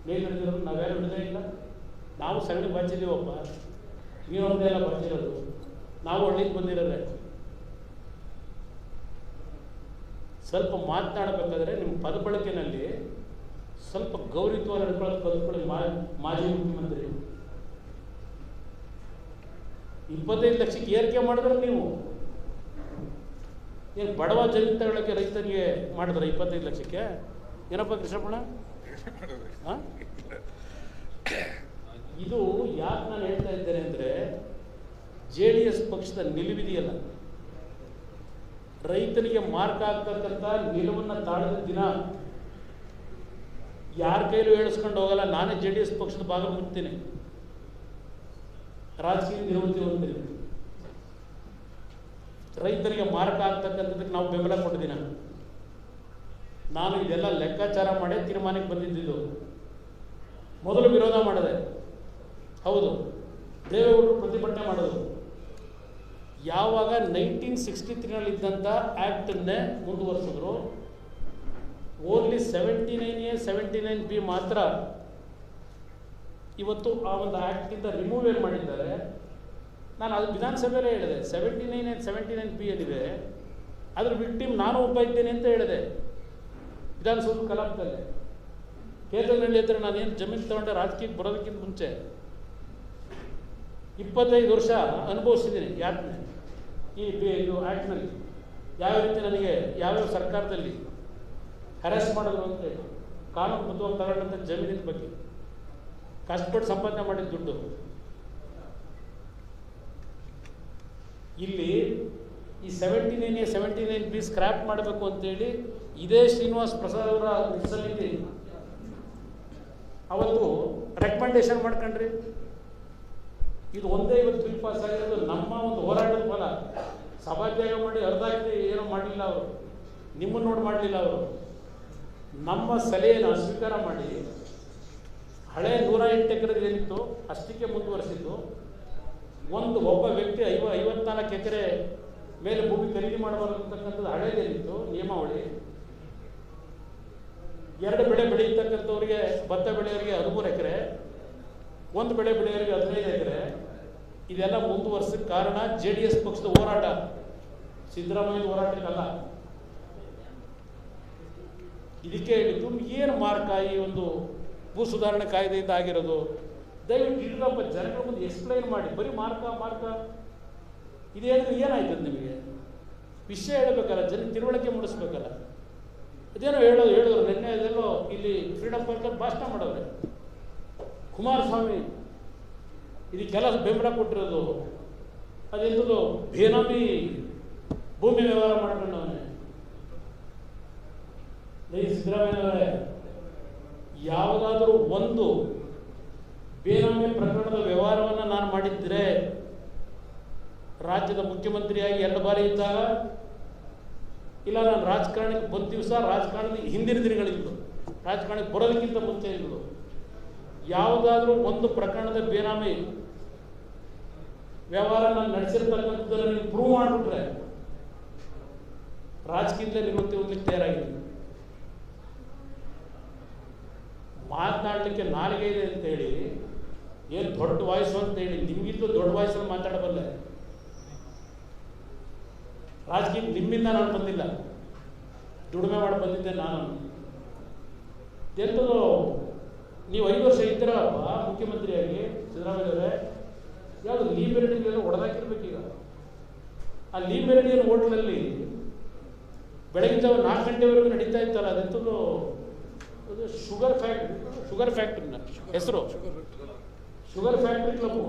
ನೇಲ್ ಹಿಡಿದಿರೋದು? ನಾವ್ಯಾರು ಹಿಡಿದೇ ಇಲ್ಲ. ನಾವು ಸಗಣಿ ಬಾಚಿದ್ದೀವಪ್ಪ, ನೀವೊಂದೇ ಎಲ್ಲ ಬರ್ತಿರೋದು. ನಾವು ಹಳ್ಳಿಗೆ ಬಂದಿರೋದೆ. ಸ್ವಲ್ಪ ಮಾತನಾಡಬೇಕಾದ್ರೆ ನಿಮ್ಮ ಪದ ಬಳಕೆಯಲ್ಲಿ ಸ್ವಲ್ಪ ಗೌರವವಾಗಿ ನಡ್ಕೊಳ್ಳೋದು ಕಲ್ತ್ಕೊಳ್ಳಿ. ಮಾಜಿ ಮುಖ್ಯಮಂತ್ರಿ 25 ಲಕ್ಷಕ್ಕೆ ಏರಿಕೆ ಮಾಡಿದ್ರೆ ನೀವು ಏನು ಬಡವ ಜಮೀನು ತಗೊಳ್ಳೋಕ್ಕೆ ರೈತರಿಗೆ ಮಾಡಿದ್ರೆ 25 ಲಕ್ಷಕ್ಕೆ? ಏನಪ್ಪ ಕೃಷ್ಣಪ್ಪಣ್ಣ? ಇದು ಯಾಕೆ ನಾನು ಹೇಳ್ತಾ ಇದ್ದೇನೆ ಅಂದರೆ, JDS ಪಕ್ಷದ ನಿಲುವಿದೆಯಲ್ಲ, ರೈತನಿಗೆ ಮಾರ್ಕ್ ಆಗ್ತಕ್ಕಂಥ ನಿಲುವನ್ನು ತಾಳಿದ ದಿನ ಯಾರ ಕೈಲೂ ಹೇಳಿಸ್ಕೊಂಡು ಹೋಗಲ್ಲ. ನಾನೇ JDS ಪಕ್ಷದ ಭಾಗ ಮುಗ್ತೀನಿ, ರಾಜಕೀಯ ನಿವೃತ್ತಿ ಹೊಂದಿದ್ದೀನಿ. ರೈತರಿಗೆ ಮಾರ್ಕ್ ಆಗ್ತಕ್ಕಂಥದ್ದಕ್ಕೆ ನಾವು ಬೆಂಬಲ ಕೊಟ್ಟಿದ್ದೀನ. ನಾನು ಇದೆಲ್ಲ ಲೆಕ್ಕಾಚಾರ ಮಾಡೇ ತೀರ್ಮಾನಕ್ಕೆ ಬಂದಿದ್ದು. ಮೊದಲು ವಿರೋಧ ಮಾಡಿದೆ, ಹೌದು. ದೇವೇಗೌಡರು ಪ್ರತಿಭಟನೆ ಮಾಡೋದು. ಯಾವಾಗ 1963 ಇದ್ದಂಥ ಆ್ಯಕ್ಟನ್ನೇ ಮುಂದುವರಿಸಿದ್ರು. ಓನ್ಲಿ 79A 79B ಮಾತ್ರ ಇವತ್ತು ಆ ಒಂದು ಆ್ಯಕ್ಟಿಂದ ರಿಮೂವ್ ಏನು ಮಾಡಿದ್ದಾರೆ. ನಾನು ಅದು ವಿಧಾನಸಭೆಯಲ್ಲೇ ಹೇಳಿದೆ. 79A 79B ಏನಿದೆ ಅದ್ರ ವಿಕ್ಟಿಮ್ ನಾನು ಒಬ್ಬ ಇದ್ದೇನೆ ಅಂತ ಹೇಳಿದೆ ವಿಧಾನಸೌಧ ಕಲಾಪದಲ್ಲಿ. ಕೇತನಹಳ್ಳಿ ಹತ್ರ ನಾನೇನು ಜಮೀನು ತಗೊಂಡೆ ರಾಜಕೀಯಕ್ಕೆ ಬರೋದಕ್ಕಿಂತ ಮುಂಚೆ 25 ವರ್ಷ ಅನುಭವಿಸಿದ್ದೀನಿ ಯಾತನೆ ಈ ಆ್ಯಕ್ಟ್ನಲ್ಲಿ. ಯಾವ ರೀತಿ ನನಗೆ ಯಾವ್ಯಾವ ಸರ್ಕಾರದಲ್ಲಿ ಹ್ಯಾರಾಸ್ ಮಾಡಿದ್ರು ಅಂತೇಳಿ, ಕಾನೂನು ಬದ್ಧವಾಗಿ ತಗೊಂಡಂಥ ಜಮೀನಿನ ಬಗ್ಗೆ ಕಷ್ಟಪಟ್ಟು ಸಂಪಾದನೆ ಮಾಡಿದ ದುಡ್ಡು. ಇಲ್ಲಿ ಈ 79A 79B ಸ್ಕ್ರ್ಯಾಪ್ ಮಾಡಬೇಕು ಅಂತೇಳಿ ಇದೇ ಶ್ರೀನಿವಾಸ ಪ್ರಸಾದ್ ಅವರ ಸಮಿತಿ ಅವತ್ತು ರೆಕಮೆಂಡೇಶನ್ ಮಾಡ್ಕೊಂಡ್ರಿ. ಇದು ಒಂದೇ ಇವತ್ತು ಬಿಲ್ ಪಾಸ್ ಆಗಿರೋದು ನಮ್ಮ ಒಂದು ಹೋರಾಟದ ಫಲ. ಸಭಾತ್ಯಾಗ ಮಾಡಿ ಅರ್ಧಾಕಿ ಏನೋ ಮಾಡಲಿಲ್ಲ ಅವರು, ನಿಮ್ಮನ್ನು ನೋಡಿ ಮಾಡಲಿಲ್ಲ ಅವರು. ನಮ್ಮ ಸಲಹೆಯನ್ನು ಸ್ವೀಕಾರ ಮಾಡಿ ಹಳೆ 108 ಎಕರೆ ಏನಿತ್ತು ಅಷ್ಟಕ್ಕೆ ಮುಂದುವರಿಸಿದ್ದು. ಒಬ್ಬ ವ್ಯಕ್ತಿ 54 ಎಕರೆ ಮೇಲೆ ಭೂಮಿ ಖರೀದಿ ಮಾಡಬಾರದು ಅಂತಕ್ಕಂಥದ್ದು ಹಳೇದೇನಿತ್ತು ನಿಯಮಾವಳಿ. 2 ಬೆಳೆ ಬೆಳೆಯತಕ್ಕಂಥವ್ರಿಗೆ, ಭತ್ತ ಬೆಳೆಯೋರಿಗೆ 13 ಎಕರೆ, 1 ಬೆಳೆ ಬೆಳೆಯೋರಿಗೆ 15 ಎಕರೆ. ಇದೆಲ್ಲ ಮುಂದುವರ್ಸಕ್ಕೆ ಕಾರಣ JDS ಪಕ್ಷದ ಹೋರಾಟ, ಸಿದ್ದರಾಮಯ್ಯ ಹೋರಾಟಕ್ಕಲ್ಲ. ಇದಕ್ಕೆ ಹೇಳಿದ್ದು ಏನು ಮಾರ್ಕ ಈ ಒಂದು ಭೂ ಸುಧಾರಣೆ ಕಾಯ್ದೆಯಿಂದ ಆಗಿರೋದು. ದಯವಿಟ್ಟು ಇಲ್ಲಪ್ಪ ಜನಗಳ ಮುಂದೆ ಎಕ್ಸ್ಪ್ಲೈನ್ ಮಾಡಿ. ಬರೀ ಮಾರ್ಕ ಇದೇನು ಏನಾಯ್ತದೆ ನಿಮಗೆ? ವಿಷಯ ಹೇಳಬೇಕಲ್ಲ, ಜನ ತಿಳುವಳಿಕೆ ಮೂಡಿಸ್ಬೇಕಲ್ಲ. ಅದೇನೋ ಹೇಳಿದ್ರು ನಿನ್ನೆ ಅದೆಲ್ಲೋ ಇಲ್ಲಿ ಫ್ರೀಡಮ್ ಪಾರ್ಕಲ್ಲಿ ಭಾಷಣ ಮಾಡೋರೆ ಕುಮಾರಸ್ವಾಮಿ ಇದಕ್ಕೆಲ್ಲ ಬೆಂಬಲ ಕೊಟ್ಟಿರೋದು. ಅದೆಂಥದ್ದು ಬೇನಾಮಿ ಭೂಮಿ ವ್ಯವಹಾರ ಮಾಡ್ಕೊಂಡವನೇ. ಸಿದ್ದರಾಮಯ್ಯವರೇ, ಯಾವುದಾದ್ರೂ ಒಂದು ಬೇನಾಮಿ ಪ್ರಕರಣದ ವ್ಯವಹಾರವನ್ನು ನಾನು ಮಾಡಿದ್ರೆ, ರಾಜ್ಯದ ಮುಖ್ಯಮಂತ್ರಿಯಾಗಿ 2 ಬಾರಿ ಇದ್ದಾಗ, ಇಲ್ಲ ನಾನು ರಾಜಕಾರಣಕ್ಕೆ ಬಂದ ದಿವಸ, ರಾಜಕಾರಣದ ಹಿಂದಿನ ದಿನಗಳಿದ್ದು, ರಾಜಕಾರಣಕ್ಕೆ ಬರೋದಕ್ಕಿಂತ ಮುಂಚೆ ಇದ್ದು, ಯಾವುದಾದ್ರೂ ಒಂದು ಪ್ರಕರಣದ ಬೇನಾಮಿ ವ್ಯವಹಾರ ನಾನು ನಡೆಸಿರ್ತಕ್ಕಂಥದ್ದನ್ನು ನೀವು ಪ್ರೂವ್ ಮಾಡಿಬಿಟ್ರೆ ರಾಜಕೀಯದಲ್ಲೇ ನಿವೃತ್ತಿ ಹೋಗ್ಲಿಕ್ಕೆ ತಯಾರಾಗಿದೆ. ಮಾತನಾಡಲಿಕ್ಕೆ ನಾಲಿಗೆ ಇದೆ ಅಂತ ಹೇಳಿ, ಏನು ದೊಡ್ಡ ವಾಯ್ಸು ಅಂತ ಹೇಳಿ, ನಿಮಗಿಂತೂ ದೊಡ್ಡ ವಾಯ್ಸಲ್ಲಿ ಮಾತಾಡಬಲ್ಲೆ. ರಾಜಕೀಯ ನಿಮ್ಮಿಂದ ನಾನು ಬಂದಿಲ್ಲ, ದುಡಿಮೆ ಮಾಡಿ ಬಂದಿದ್ದೆ ನಾನು. ಎಂಥದ್ದು ನೀವು 5 ವರ್ಷ ಇದ್ದೀರಪ್ಪ ಮುಖ್ಯಮಂತ್ರಿಯಾಗಿ ಸಿದ್ದರಾಮಯ್ಯವರೇ, ಯಾವುದು ಲೀಬೆರಡಿಗೆಲ್ಲ ಹೊಡೆದಾಕಿರ್ಬೇಕೀಗ. ಆ ಲೀಬೆರಡಿಯನ್ ಹೋಟ್ಲಲ್ಲಿ ಬೆಳಗಿನ ಜಾವ 4 ಗಂಟೆವರೆಗೂ ನಡೀತಾ ಇತ್ತಲ್ಲ, ಅದೆಂಥದ್ದು ಅದು ಶುಗರ್ ಫ್ಯಾಕ್ಟ್ರಿನ ಹೆಸರು, ಶುಗರ್ ಫ್ಯಾಕ್ಟ್ರಿ ಕ್ಲಬ್.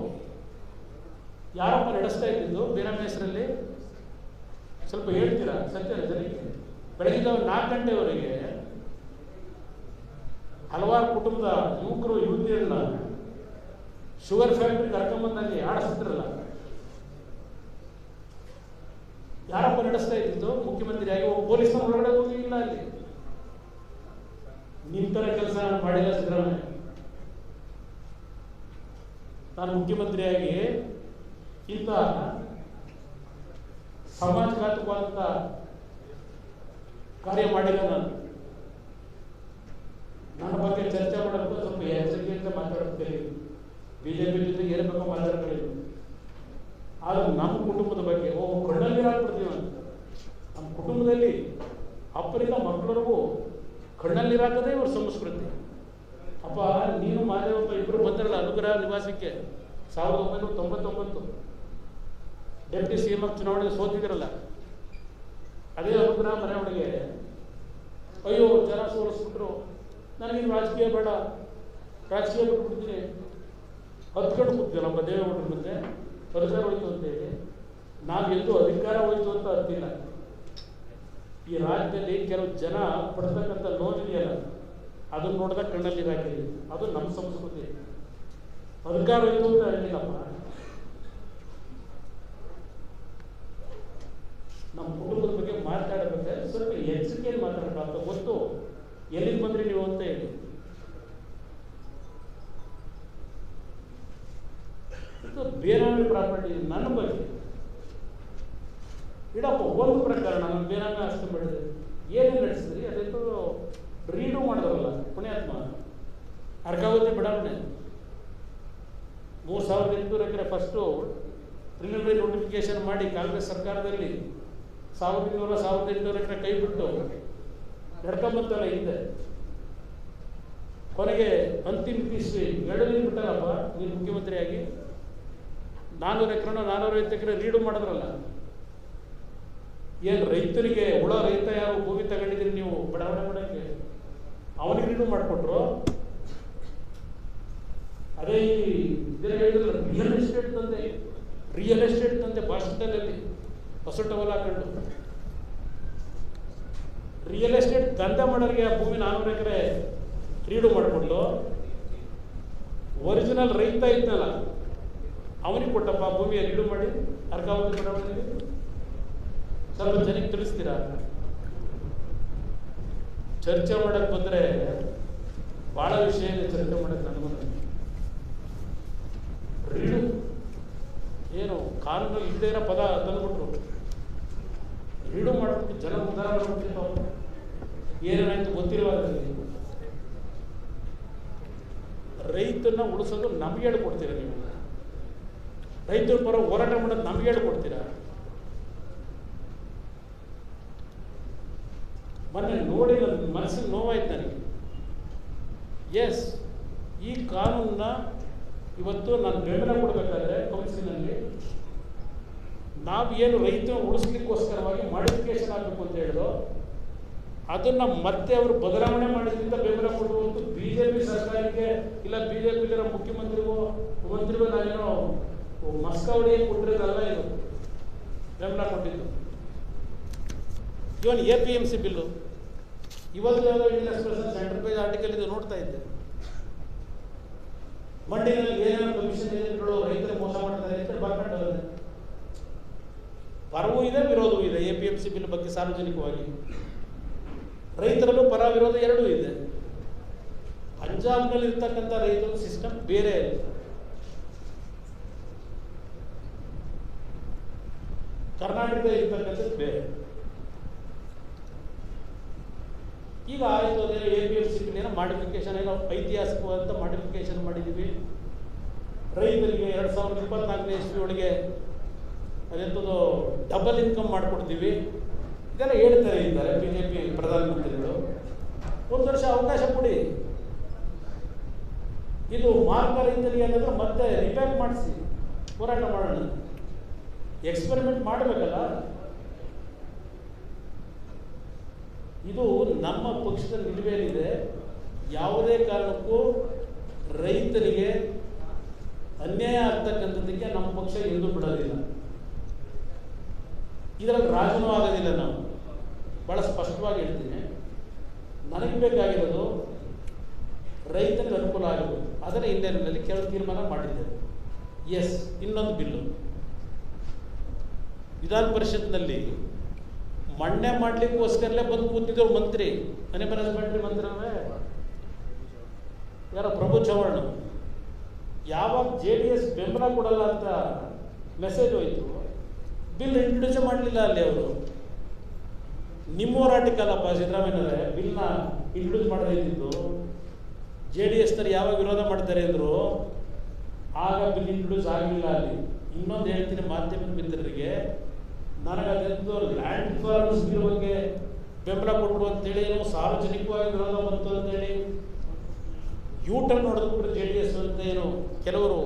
ಯಾರಪ್ಪ ನಡೆಸ್ತಾ ಇದ್ದಿದ್ದು ಬೇನಾಮಿ ಹೆಸರಲ್ಲಿ? ಸ್ವಲ್ಪ ಹೇಳ್ತೀರಾ ಸತ್ಯ ಜನಕ್ಕೆ? ಬೆಳಗಿನ ಜಾವ 4 ಗಂಟೆವರೆಗೆ ಹಲವಾರು ಕುಟುಂಬದ ಯುವಕರು ಯುವತಿಯರನ್ನ ಶುಗರ್ ಫ್ಯಾಕ್ಟ್ರಿ ಕರ್ಕೊಂಬಂದಲ್ಲಿ ಆಡಿಸ್ತಿರಲ್ಲ. ಯಾರಪ್ಪ ನಡೆಸ್ತಾ ಇದ್ದಿದ್ದು ಮುಖ್ಯಮಂತ್ರಿಯಾಗಿ? ಪೊಲೀಸರ ಒಳಗಡೆ ಹೋಗಿಲ್ಲ ಅಲ್ಲಿ. ನಿಂತರ ಕೆಲಸ ನಾನು ಮಾಡಿಲ್ಲ ಸಿದ್ದರಾಮಯ್ಯ. ನಾನು ಮುಖ್ಯಮಂತ್ರಿಯಾಗಿ ಇಂಥ ಸಮಾಜಘಾತಕವಾದಂಥ ಕಾರ್ಯ ಮಾಡಿಲ್ಲ. ನನ್ನ ಬಗ್ಗೆ ಚರ್ಚೆ ಮಾಡೋದಕ್ಕೂ ಸ್ವಲ್ಪ ಎಚ್ಚರಿಕೆಯಿಂದ ಮಾತಾಡುತ್ತೇನೆ. ಬಿಜೆಪಿ ಜೊತೆಗೆ ಏರ್ಬೇಕು ಮಾತಾಡ್ಕೊಳ್ಳಿ. ಆದ್ರೆ ನಮ್ಮ ಕುಟುಂಬದ ಬಗ್ಗೆ ಕಣ್ಣಲ್ಲಿ ಹಾಕ್ಬಿಡ್ತೀವಿ ಅಂತ. ನಮ್ಮ ಕುಟುಂಬದಲ್ಲಿ ಅಪ್ಪರಿಂದ ಮಕ್ಕಳವರೆಗೂ ಕಣ್ಣಲ್ಲಿರಾಕದೇ ಇವ್ರ ಸಂಸ್ಕೃತಿ. ಅಪ್ಪ ನೀನು ಮಾದೇವಪ್ಪ ಇಬ್ಬರು ಬಂದಿರಲ್ಲ ಅನುಗ್ರಹ ನಿವಾಸಕ್ಕೆ 1999 ಡೆಪ್ಟಿ CM ಚುನಾವಣೆಗೆ ಸೋತಿದ್ರಲ್ಲ, ಅದೇ ಅನುಗ್ರಹ ಮನೆ ಒಳಗೆ ಅಯ್ಯೋ ಜನ ಸೋಲಿಸ್ಬಿಟ್ರು, ನನಗೇನು ರಾಜಕೀಯ ಬೇಡ, ರಾಜಕೀಯ ಬಿಟ್ಬಿಡ್ತೀನಿ, ಹತ್ಕೊಂಡು ಕೂತೀನಪ್ಪ ದೇವೇಗೌಡರ ಮುಂದೆ ಅಧಿಕಾರ ಹೋಯ್ತು ಅಂತೇಳಿ. ನಾವೆಂದು ಅಧಿಕಾರ ಹೋಯ್ತು ಅಂತ ಅರ್ತಿಲ್ಲ. ಈ ರಾಜ್ಯದಲ್ಲಿ ಕೆಲವು ಜನ ಪಡ್ತಕ್ಕಂಥ ನೋವಿದೆಯಲ್ಲ, ಅದನ್ನು ನೋಡಿದಾಗ ಕಣ್ಣಲ್ಲಿ ಹಾಕಿದ್ವಿ. ಅದು ನಮ್ಮ ಸಂಸ್ಕೃತಿ. ಅಧಿಕಾರ ಹೋಯ್ತು ಅಂತ ಹೇಳಿಲ್ಲಪ್ಪ. ನಮ್ಮ ಕುಟುಂಬದ ಬಗ್ಗೆ ಮಾತಾಡಬೇಕಾದ್ರೆ ಸ್ವಲ್ಪ ಎಚ್ಚರಿಕೆಯಲ್ಲಿ ಮಾತಾಡಬೇಕು. ಗೊತ್ತು ಎಲ್ಲಿಗೆ ಬಂದ್ರಿ ನೀವು ಅಂತ ಹೇಳಿ. ಇದು ಬೇನಾಮಿ ಪ್ರಾಪರ್ಟಿ ನನ್ನ ಬಗ್ಗೆ ಇಡಪ್ಪ. ಒಂದು ಪ್ರಕರಣ ನಾನು ಬೇನಾಮಿ ಆಸ್ತಿ ಮಾಡಿದೆ, ಏನೇನು ನಡೆಸಿದ್ರಿ? ಅದೆಂತೂ ರೀಡು ಮಾಡಿದ್ರಲ್ಲ ಪುಣ್ಯಾತ್ಮ, ಅರ್ಕಾವತಿ ಬಡಾವಣೆ 3800 ಎಕರೆ ಫಸ್ಟು ಪ್ರಿಲಿಮಿನರಿ ನೋಟಿಫಿಕೇಶನ್ ಮಾಡಿ ಕಾಂಗ್ರೆಸ್ ಸರ್ಕಾರದಲ್ಲಿ 1800 ಎಕರೆ ಕೈ ಬಿಟ್ಟು ನಡ್ಕೊಂಬಂತಲ್ಲ ಹಿಂದೆ. ಕೊನೆಗೆ ಅಂತಿಮ ಇಸ್ವಿ 2 ದಿನ ಬಿಟ್ಟಾರಪ್ಪ ನೀನು ಮುಖ್ಯಮಂತ್ರಿಯಾಗಿ. 400 ಎಕರೆನ 450 ಎಕರೆ ರೀಡು ಮಾಡಿದ್ರಲ್ಲ. ಏನು ರೈತರಿಗೆ ರೈತ ಯಾವ ಭೂಮಿ ತಗೊಂಡಿದ್ರಿ ನೀವು ಬಡಾವಣೆ ಮಾಡೋಕ್ಕೆ? ಅವನಿಗೆ ರೀಡು ಮಾಡಿಕೊಟ್ರು. ಅದೇ ಈ ಇದನ್ನ ಹೇಳಿದ್ರಲ್ಲ, ರಿಯಲ್ ಎಸ್ಟೇಟ್ ತಂದೆ ಭಾಷಣದಲ್ಲಿ ಹೊಸಟವಲ್ಲ ಹಾಕೊಂಡು ರಿಯಲ್ ಎಸ್ಟೇಟ್ ದಂಧೆ ಮಾಡೋರಿಗೆ ಆ ಭೂಮಿ 400 ಎಕರೆ ರೀಡು ಮಾಡಿಕೊಡ್ಲು. ಒರಿಜಿನಲ್ ರೈತ ಇದ್ನಲ್ಲ ಅವನಿಗೆ ಕೊಟ್ಟಪ್ಪ ಭೂಮಿಯ ರೀಡು ಮಾಡಿ ಅರ್ಕಾವತಿ ಬಡಾವಣೆಯಲ್ಲಿ. ಸ್ವಲ್ಪ ಜನಕ್ಕೆ ತಿಳಿಸ್ತೀರಾ? ಚರ್ಚೆ ಮಾಡಕ್ಕೆ ಬಂದರೆ ಭಾಳ ವಿಷಯ ಇದೆ ಚರ್ಚೆ ಮಾಡಕ್ಕೆ. ನನಗೂ ರೀಡು ಏನು ಕಾನೂನಲ್ಲಿ ಇಲ್ಲದೇ ಇರೋ ಪದ ತಂದುಬಿಟ್ರು. ರೀಡು ಮಾಡೋದಕ್ಕೆ ಜನ ಉದ್ಧಾರ ಮಾಡ್ಬಿಟ್ಟಿತ್ತು. ಅವರು ಏನೇನಾಯ್ತು ಗೊತ್ತಿರುವಾಗಲಿ ರೈತನ ಉಳಿಸೋದು ನಮ್ಗೆ ಹೇಳ್ಕೊಡ್ತೀರಾ ನೀವು? ರೈತರ ಪರ ಹೋರಾಟ ಮಾಡೋದು ನಮ್ಗೆ ಹೇಳ್ಕೊಡ್ತೀರಾ? ಮೊನ್ನೆ ನೋಡಿ ನನ್ನ ಮನಸ್ಸಿಗೆ ನೋವಾಯ್ತು ನನಗೆ. ಎಸ್, ಈ ಕಾನೂನನ್ನ ಇವತ್ತು ನಾನು ಬೆಂಬಲ ಕೊಡಬೇಕಾದ್ರೆ ಕೌನ್ಸಿಲ್ನಲ್ಲಿ ನಾವು ಏನು ರೈತನ ಉಳಿಸ್ಲಿಕ್ಕೋಸ್ಕರವಾಗಿ ಮಾಡಿಫಿಕೇಶನ್ ಆಗಬೇಕು ಅಂತ ಹೇಳಿದ್ರು, ಅದನ್ನು ಮತ್ತೆ ಅವರು ಬದಲಾವಣೆ ಮಾಡಿದ್ರಿಂದ ಬೆಂಬಲ ಕೊಡುವಂಥ BJP ಸರ್ಕಾರಕ್ಕೆ ಇಲ್ಲ BJP ಮುಖ್ಯಮಂತ್ರಿಗೂ ನಾನೇನೋ ಮಸ್ಕಾವಳಿ ಕೊಟ್ಟಿರೋದಲ್ಲ, ಇದು ಬೆಂಬಲ ಕೊಟ್ಟಿದ್ದು. ಇವನ್ APMC ಬಿಲ್ಲು ಇವತ್ತು ಯಾವುದೋ Indian express central page article ಇದು ನೋಡ್ತಾ ಇದ್ದೆ. ಮಂಡಿನಲ್ಲಿ ಏನೇನೋ ಕಮಿಷನ್ ಏಜೆಂಟ್ಗಳು ರೈತರ ಮೋಸ ಮಾಡ್ತಾರೆ ಅಂತ ಬರ್ಕೊಂಡು ಪರವೂ ಇದೆ ವಿರೋಧವೂ ಇದೆ. APMC ಬಿಲ್ ಬಗ್ಗೆ ಸಾರ್ವಜನಿಕವಾಗಿ ರೈತರಲ್ಲೂ ಪರ ವಿರೋಧ ಎರಡೂ ಇದೆ. ಪಂಜಾಬ್ನಲ್ಲಿ ಇರ್ತಕ್ಕಂಥ ರೈತರ ಸಿಸ್ಟಮ್ ಬೇರೆ ಇದೆ. ಕರ್ನಾಟಕದಲ್ಲಿ ಇರ್ತಕ್ಕಂಥದ್ದು ಬೇರೆ. ಈಗ ಆಯಿತು, ಅದೇನೋ APMC ಬಿಲ್ ಏನೋ ಮಾಡಿಫಿಕೇಶನ್, ಏನೋ ಐತಿಹಾಸಿಕವಾದಂಥ ಮಾಡಿಫಿಕೇಶನ್ ಮಾಡಿದ್ದೀವಿ. ರೈತರಿಗೆ 2024ನೇ ಇಸ್ವಿ ಒಳಗೆ ಅದೆಂಥದ್ದು ಡಬಲ್ ಇನ್ಕಮ್ ಮಾಡಿಕೊಡ್ತೀವಿ, ಇದೆಲ್ಲ ಹೇಳ್ತಾರೆ ಇದ್ದಾರೆ BJP ಪ್ರಧಾನಮಂತ್ರಿಗಳು. ಒಂದು ವರ್ಷ ಅವಕಾಶ ಕೊಡಿ. ಇದು ಮಾರ್ಗ ರೈತರಿಗೆ ಅನ್ನೋದು ಮತ್ತೆ ರಿಪ್ಯಾಕ್ ಮಾಡಿಸಿ ಹೋರಾಟ ಮಾಡೋಣ. ಎಕ್ಸ್ಪೆರಿಮೆಂಟ್ ಮಾಡಬೇಕಲ್ಲ. ಇದು ನಮ್ಮ ಪಕ್ಷದ ನಿಲುವೇನಿದೆ. ಯಾವುದೇ ಕಾರಣಕ್ಕೂ ರೈತರಿಗೆ ಅನ್ಯಾಯ ಆಗ್ತಕ್ಕಂಥದ್ದಕ್ಕೆ ನಮ್ಮ ಪಕ್ಷ ಎಂದೂ ಬಿಡೋದಿಲ್ಲ. ಇದರಲ್ಲಿ ರಾಜನೂ ಆಗೋದಿಲ್ಲ. ನಾವು ಭಾಳ ಸ್ಪಷ್ಟವಾಗಿ ಹೇಳ್ತೀನಿ, ನನಗೆ ಬೇಕಾಗಿರೋದು ರೈತನಿಗೆ ಅನುಕೂಲ ಆಗಬೇಕು. ಅದರ ಹಿನ್ನೆಲೆಯಲ್ಲಿ ಕೆಲವು ತೀರ್ಮಾನ ಮಾಡಿದ್ದೇವೆ. ಎಸ್, ಇನ್ನೊಂದು ಬಿಲ್ಲು ವಿಧಾನ ಪರಿಷತ್ನಲ್ಲಿ ಮಣ್ಣೆ ಮಾಡಲಿಕ್ಕೋಸ್ಕರಲೇ ಬಂದು ಕೂತಿದ್ದವ್ರು ಮಂತ್ರಿ, ಮನೆ ಮ್ಯಾನೇಜ್ಮೆಂಟ್ರಿ ಮಂತ್ರಿಯವೇ ಯಾರೋ ಪ್ರಭು ಚವ್ಹಾಣ್. ಯಾವಾಗ JDS ಬೆಂಬಲ ಕೊಡಲ್ಲ ಅಂತ ಮೆಸೇಜ್ ಹೋಯಿತು, ಬಿಲ್ ಇಂಟ್ರೊಡ್ಯೂಸ್ ಮಾಡಲಿಲ್ಲ ಅಲ್ಲಿ ಅವರು. ನಿಮ್ಮ ಹೋರಾಟಕ್ಕಲ್ಲಪ್ಪ ಸಿದ್ದರಾಮಯ್ಯನವರೇ ಬಿಲ್ನ ಇಂಟ್ರೊಡ್ಯೂಸ್ ಮಾಡದೇ ಇದ್ದಿದ್ದು. JDSನವ್ರು ಯಾವಾಗ ವಿರೋಧ ಮಾಡ್ತಾರೆ ಅಂದರು, ಆಗ ಬಿಲ್ ಇಂಟ್ರೊಡ್ಯೂಸ್ ಆಗಲಿಲ್ಲ ಅಲ್ಲಿ. ಇನ್ನೊಂದು ಹೇಳ್ತೀನಿ ಮಾಧ್ಯಮದ ಮಿತ್ರರಿಗೆ, ನನಗದೆಂದು ಲ್ಯಾಂಡ್ ಫಾರ್ಮ್ಸ್ ಬಿಲ್ ಬಗ್ಗೆ ಬೆಂಬಲ ಕೊಟ್ಟರು ಅಂತೇಳಿ ಏನೋ ಸಾರ್ವಜನಿಕವಾಗಿ ವಿರೋಧ ಬಂತು ಅಂತೇಳಿ ಯೂಟರ್ನ್ ನೋಡಿದ್ಬಿಟ್ಟು JDS ಅಂತ ಏನು ಕೆಲವರು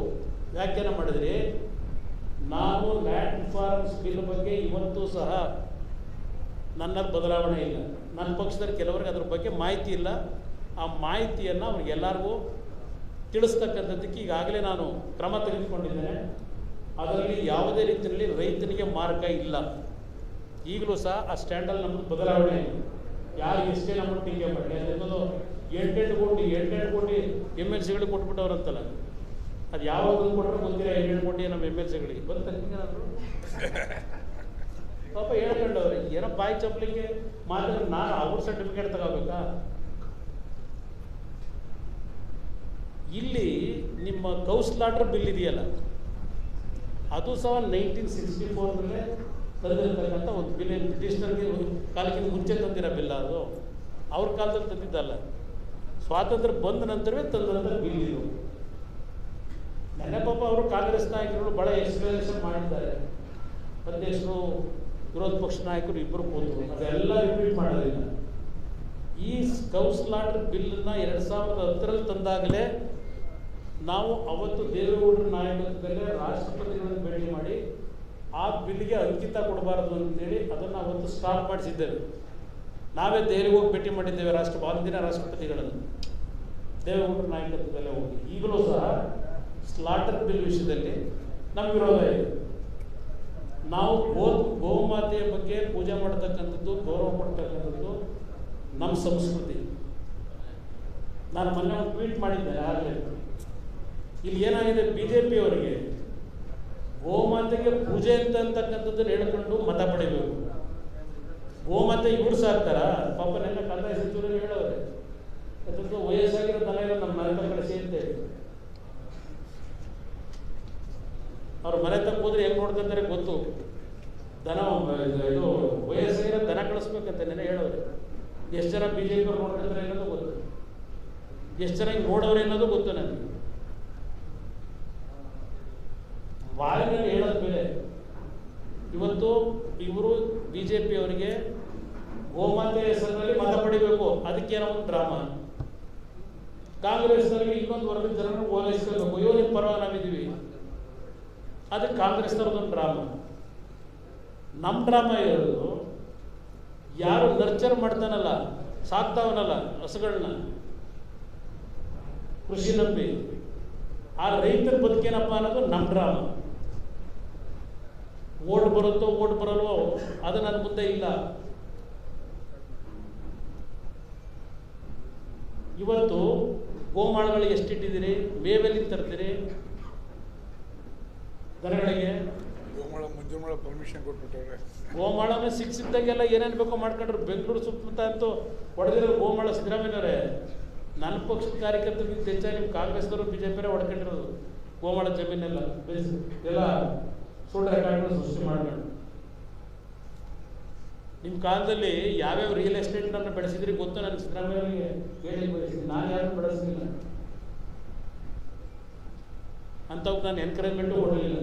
ವ್ಯಾಖ್ಯಾನ ಮಾಡಿದ್ರಿ. ನಾನು ಲ್ಯಾಂಡ್ ಫಾರ್ಮ್ಸ್ ಬಿಲ್ ಬಗ್ಗೆ ಇವತ್ತು ಸಹ ನನ್ನ ಬದಲಾವಣೆ ಇಲ್ಲ. ನನ್ನ ಪಕ್ಷದಲ್ಲಿ ಕೆಲವರಿಗೆ ಅದ್ರ ಬಗ್ಗೆ ಮಾಹಿತಿ ಇಲ್ಲ. ಆ ಮಾಹಿತಿಯನ್ನು ಅವ್ರಿಗೆಲ್ಲರಿಗೂ ತಿಳಿಸ್ತಕ್ಕಂಥದ್ದಕ್ಕೆ ಈಗಾಗಲೇ ನಾನು ಕ್ರಮ ತೆಗೆದುಕೊಂಡಿದ್ದೇನೆ. ಅದರಲ್ಲಿ ಯಾವುದೇ ರೀತಿಯಲ್ಲಿ ರೈತನಿಗೆ ಮಾರ್ಗ ಇಲ್ಲ. ಈಗಲೂ ಸಹ ಆ ಸ್ಟ್ಯಾಂಡಲ್ಲಿ ನಮ್ಮದು ಬದಲಾವಣೆ ಇಲ್ಲ. ಯಾರು ಎಷ್ಟೇ ನಮ್ಮ ಟೀಕೆ ಮಾಡಲಿ, ಅದೆಲ್ಲದು 8 ಕೋಟಿ MLCಗಳಿಗೆ ಕೊಟ್ಬಿಟ್ಟವ್ರಂತಲ್ಲ, ಅದು ಯಾವಾಗ ಕೊಟ್ಟರೆ ಗೊತ್ತಿಲ್ಲ. 8 ಕೋಟಿ ನಮ್ಮ MLCಗಳಿಗೆ ಬಂತಂದ್ರೆ ಪಾಪ ಹೇಳ್ಕೊಂಡವ್ರೆ ಏನೋ ಬಾಯಿ ಚಪ್ಪಲಿಕ್ಕೆ ಮಾತ್ರ ನಾನು ಅವ್ರ ಸರ್ಟಿಫಿಕೇಟ್ ತಗೋಬೇಕಾ? ಇಲ್ಲಿ ನಿಮ್ಮ ಕೌಸ್ಲಾಟರ್ ಬಿಲ್ ಇದೆಯಲ್ಲ, ಅದು ಸಹ 1964ನಲ್ಲೇ ತಂದಿರತಕ್ಕಂಥ ಒಂದು ಬಿಲ್. ಬ್ರಿಟಿಷ್ನರಿಗೆ ಕಾಲಕ್ಕಿಂತ ಮುಂಚೆ ತಂದಿರೋ ಬಿಲ್ಲ ಅದು, ಅವ್ರ ಕಾಲದಲ್ಲಿ ತಂದಿದ್ದಲ್ಲ. ಸ್ವಾತಂತ್ರ್ಯ ಬಂದ ನಂತರವೇ ತಂದಂಥ ಬಿಲ್ ಇದು. ನೆನ್ನೆ ಪಾಪ ಅವರು ಕಾಂಗ್ರೆಸ್ ನಾಯಕರುಗಳು ಭಾಳ ಎಕ್ಸ್ಪ್ಲನೇಷನ್ ಮಾಡಿದ್ದಾರೆ. ಅಧ್ಯಕ್ಷರು, ವಿರೋಧ ಪಕ್ಷ ನಾಯಕರು ಇಬ್ಬರು ಕೂತು ಅದೆಲ್ಲ ರಿಪೀಟ್ ಮಾಡೋದಿಲ್ಲ. ಈ ಕೌಸ್ಲಾಟರ್ ಬಿಲ್ಲನ್ನು 2010ರಲ್ಲಿ ತಂದಾಗಲೇ ನಾವು ಅವತ್ತು ದೇವೇಗೌಡರ ನಾಯಕತ್ವದಲ್ಲೇ ರಾಷ್ಟ್ರಪತಿಗಳನ್ನು ಭೇಟಿ ಮಾಡಿ ಆ ಬಿಲ್ಗೆ ಅಂಕಿತ ಕೊಡಬಾರದು ಅಂತೇಳಿ ಅದನ್ನು ಅವತ್ತು ಸ್ಟಾಪ್ ಮಾಡಿಸಿದ್ದೇವೆ. ನಾವೇ ದೆಹಲಿಗೆ ಹೋಗಿ ಭೇಟಿ ಮಾಡಿದ್ದೇವೆ ಅಂದಿನ ರಾಷ್ಟ್ರಪತಿಗಳನ್ನು, ದೇವೇಗೌಡರ ನಾಯಕತ್ವದಲ್ಲೇ ಹೋಗಿ. ಈಗಲೂ ಸಹ ಸ್ಲಾಟರ್ ಬಿಲ್ ವಿಷಯದಲ್ಲಿ ನಮ್ಮ ವಿರೋಧ ಇದೆ. ನಾವು ಗೋಮಾತೆಯ ಬಗ್ಗೆ ಪೂಜೆ ಮಾಡತಕ್ಕಂಥದ್ದು, ಗೌರವ ಕೊಡ್ತಕ್ಕಂಥದ್ದು ನಮ್ಮ ಸಂಸ್ಕೃತಿ. ನಾನು ಮೊನ್ನೆ ಒಂದು ಟ್ವೀಟ್ ಮಾಡಿದ್ದೆ ಆಗಲೇ. ಇಲ್ಲಿ ಏನಾಗಿದೆ, BJP ಅವರಿಗೆ ಗೋಮಾತೆಗೆ ಪೂಜೆ ಅಂತಕ್ಕಂಥದ್ದನ್ನು ಹೇಳ್ಕೊಂಡು ಮತ ಪಡಿಬೇಕು. ಗೋಮಾತೆ ಇವ್ರು ಸಾಕ್ತಾರ? ಪಾಪ ನೆನ್ನೆ ಕಂದಾಯ ಸಚಿವರು ಹೇಳೋರೆ, ಅದಕ್ಕೆ ವಯಸ್ಸಾಗಿರೋ ದನ ನಮ್ಮ ಮನೆ ಕಳಿಸಿ ಅಂತೇಳಿ. ಅವ್ರ ಮನೆ ತಕ್ಕ ಹೋದ್ರೆ ಹೆಂಗೆ ನೋಡ್ಕೊಂತಾರೆ ಗೊತ್ತು. ದನ ಇದು ವಯಸ್ಸಿನ ದನ ಕಳಿಸ್ಬೇಕಂತ ನೆನೆ ಹೇಳೋರು. ಎಷ್ಟು ಜನ ಬಿ ಜೆ ಪಿ ನೋಡ್ತಿದ್ರೆ ಅನ್ನೋದು ಗೊತ್ತು, ಎಷ್ಟು ಜನ ಹಿಂಗೆ ನೋಡೋರು ಅನ್ನೋದು ಗೊತ್ತು ನನಗೆ. ಬಾಯಿನಲ್ಲಿ ಹೇಳೋದು ಬೇರೆ. ಇವತ್ತು ಇವರು ಬಿ ಜೆ ಪಿ ಅವರಿಗೆ ಗೋಮಾತೆ ಹೆಸರಿನಲ್ಲಿ ಮತ ಪಡಿಬೇಕು, ಅದಕ್ಕೇನೋ ಒಂದು ಡ್ರಾಮಾ. ಕಾಂಗ್ರೆಸ್ನವರಿಗೆ ಇನ್ನೊಂದು ವರ್ಗದ ಜನರನ್ನು ಓಲೈಸ್ಕೋಬೇಕು, ಇವರಿಗೆ ಪರವಾಗಿ ನಾವಿದ್ದೀವಿ, ಅದಕ್ಕೆ ಕಾಂಗ್ರೆಸ್ನವ್ರದ್ದೊಂದು ಡ್ರಾಮಾ. ನಮ್ಮ ಡ್ರಾಮಾ ಇರೋದು ಯಾರು ನರ್ಚರ್ ಮಾಡ್ತಾನಲ್ಲ, ಸಾಕ್ತಾವನಲ್ಲ ಹಸುಗಳನ್ನ ಕೃಷಿ ನಂಬಿ, ಆ ರೈತರ ಬದುಕೇನಪ್ಪ ಅನ್ನೋದು ನಮ್ಮ ಡ್ರಾಮಾ. ಓಟ್ ಬರುತ್ತೋ ಓಟ್ ಬರಲ್ವೋ ಅದು ನನ್ನ ಮುಂದೆ ಇಲ್ಲ. ಇವತ್ತು ಗೋಮಾಳಗಳು ಎಷ್ಟಿಟ್ಟಿದ್ದೀರಿ, ಮೇವೆಲ್ಲಿ ತರ್ತೀರಿ ದನಗಳಿಗೆ? ಗೋಮಾಳ ಪರ್ಮಿಷನ್ ಕೊಟ್ಬಿಟ್ಟವ್ರೆ. ಗೋಮಾಳನ ಸಿಕ್ಕಿದ್ದಾಗೆಲ್ಲ ಏನೇನು ಬೇಕೋ ಮಾಡ್ಕೊಂಡ್ರು. ಬೆಂಗಳೂರು ಸುತ್ತಮುತ್ತ ಅಂತೂ ಹೊಡೆದಿರೋ ಗೋಮಾಳ ಸಿದ್ದರಾಮಯ್ಯನವರೇ. ನನ್ನ ಪಕ್ಷದ ಕಾರ್ಯಕರ್ತರಿಗಿಂತ ಹೆಚ್ಚಾಗಿ ನಿಮ್ಮ ಕಾಂಗ್ರೆಸ್ನವರು ಬಿ ಜೆ ಪಿಯೇ ಹೊಡ್ಕೊಂಡಿರೋದು. ಗೋಮಾಳ ಜಮೀನೆಲ್ಲ ಎಲ್ಲ ಸುಳ್ಳು ರೆಕಾರ್ಡ್ಗಳು ಸೃಷ್ಟಿ ಮಾಡ್ಕೊಂಡು. ನಿಮ್ಮ ಕಾಲದಲ್ಲಿ ಯಾವ್ಯಾವ ರಿಯಲ್ ಎಸ್ಟೇಟ್ನನ್ನು ಬೆಳೆಸಿದ್ರಿ ಗೊತ್ತು ನನಗೆ. ಸಿದ್ದರಾಮಯ್ಯನಿಗೆ ಹೇಳಿ ಬೆಳೆಸಿದ್ರಿ, ನಾನು ಯಾರು ಬೆಳೆಸಲಿಲ್ಲ, ಅಂಥವ್ಕೆ ನಾನು ಎನ್ಕರೇಜ್ಮೆಂಟು ಕೊಡಲಿಲ್ಲ.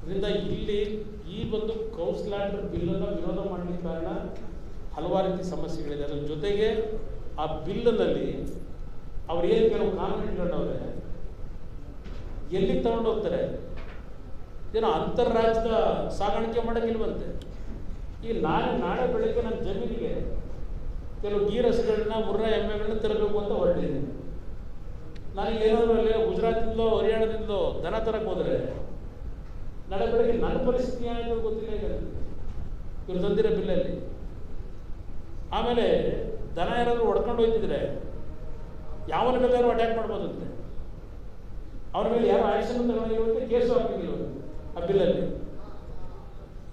ಅದರಿಂದ ಇಲ್ಲಿ ಈ ಒಂದು ಕೌನ್ಸಿಲ್ ಬಿಲ್ಲನ್ನು ವಿರೋಧ ಮಾಡಲಿಕ್ಕೆ ಕಾರಣ ಹಲವಾರು ರೀತಿ ಸಮಸ್ಯೆಗಳಿದೆ. ಅದರ ಜೊತೆಗೆ ಆ ಬಿಲ್ಲಿನಲ್ಲಿ ಅವ್ರು ಏನು ಕೆಲವು ಕಾನೂನು ಇಟ್ಕೊಂಡವ್ರೆ, ಎಲ್ಲಿಗೆ ತಗೊಂಡು ಹೋಗ್ತಾರೆ, ಏನೋ ಅಂತಾರಾಜ್ಯದ ಸಾಗಾಣಿಕೆ ಮಾಡೋಕ್ಕಿಲ್ವಂತೆ. ಈ ನಾಳೆ ಬೆಳಗ್ಗೆ ನನ್ನ ಜಮೀನಿಗೆ ಕೆಲವು ಗೀರಸುಗಳನ್ನ ಮುರ್ರಾ ಎಮ್ಮೆಗಳನ್ನ ತರಬೇಕು ಅಂತ ಹೊರಟಿದ್ದೀನಿ. ನನಗೆ ಏನಾದರೂ ಅಲ್ಲಿ ಗುಜರಾತಿಂದಲೋ ಹರಿಯಾಣದಿಂದಲೋ ದನ ತರಕ್ಕೆ ಹೋದರೆ ನಾಳೆ ಬೆಳಗ್ಗೆ ನನ್ನ ಪರಿಸ್ಥಿತಿ ಏನಾದರೂ ಗೊತ್ತಿಲ್ಲ. ಈಗ ಇವ್ರು ತಂದಿರೋ ಬಿಲ್ಲಲ್ಲಿ ಆಮೇಲೆ ದನ ಯಾರಾದರೂ ಹೊಡ್ಕೊಂಡು ಹೋಗ್ತಿದ್ರೆ ಯಾವನ ಬೇಕಾದ್ರೂ ಅಟ್ಯಾಕ್ ಮಾಡ್ಬೋದಂತೆ. ಅವ್ರ ಮೇಲೆ ಯಾರು ಆಕ್ಷನ್ ತಗೊಂಡಿರುವಂತೆ ಕೇಸು ಹಾಕಿದ್ರು ಆ ಬಿಲ್ಲಲ್ಲಿ.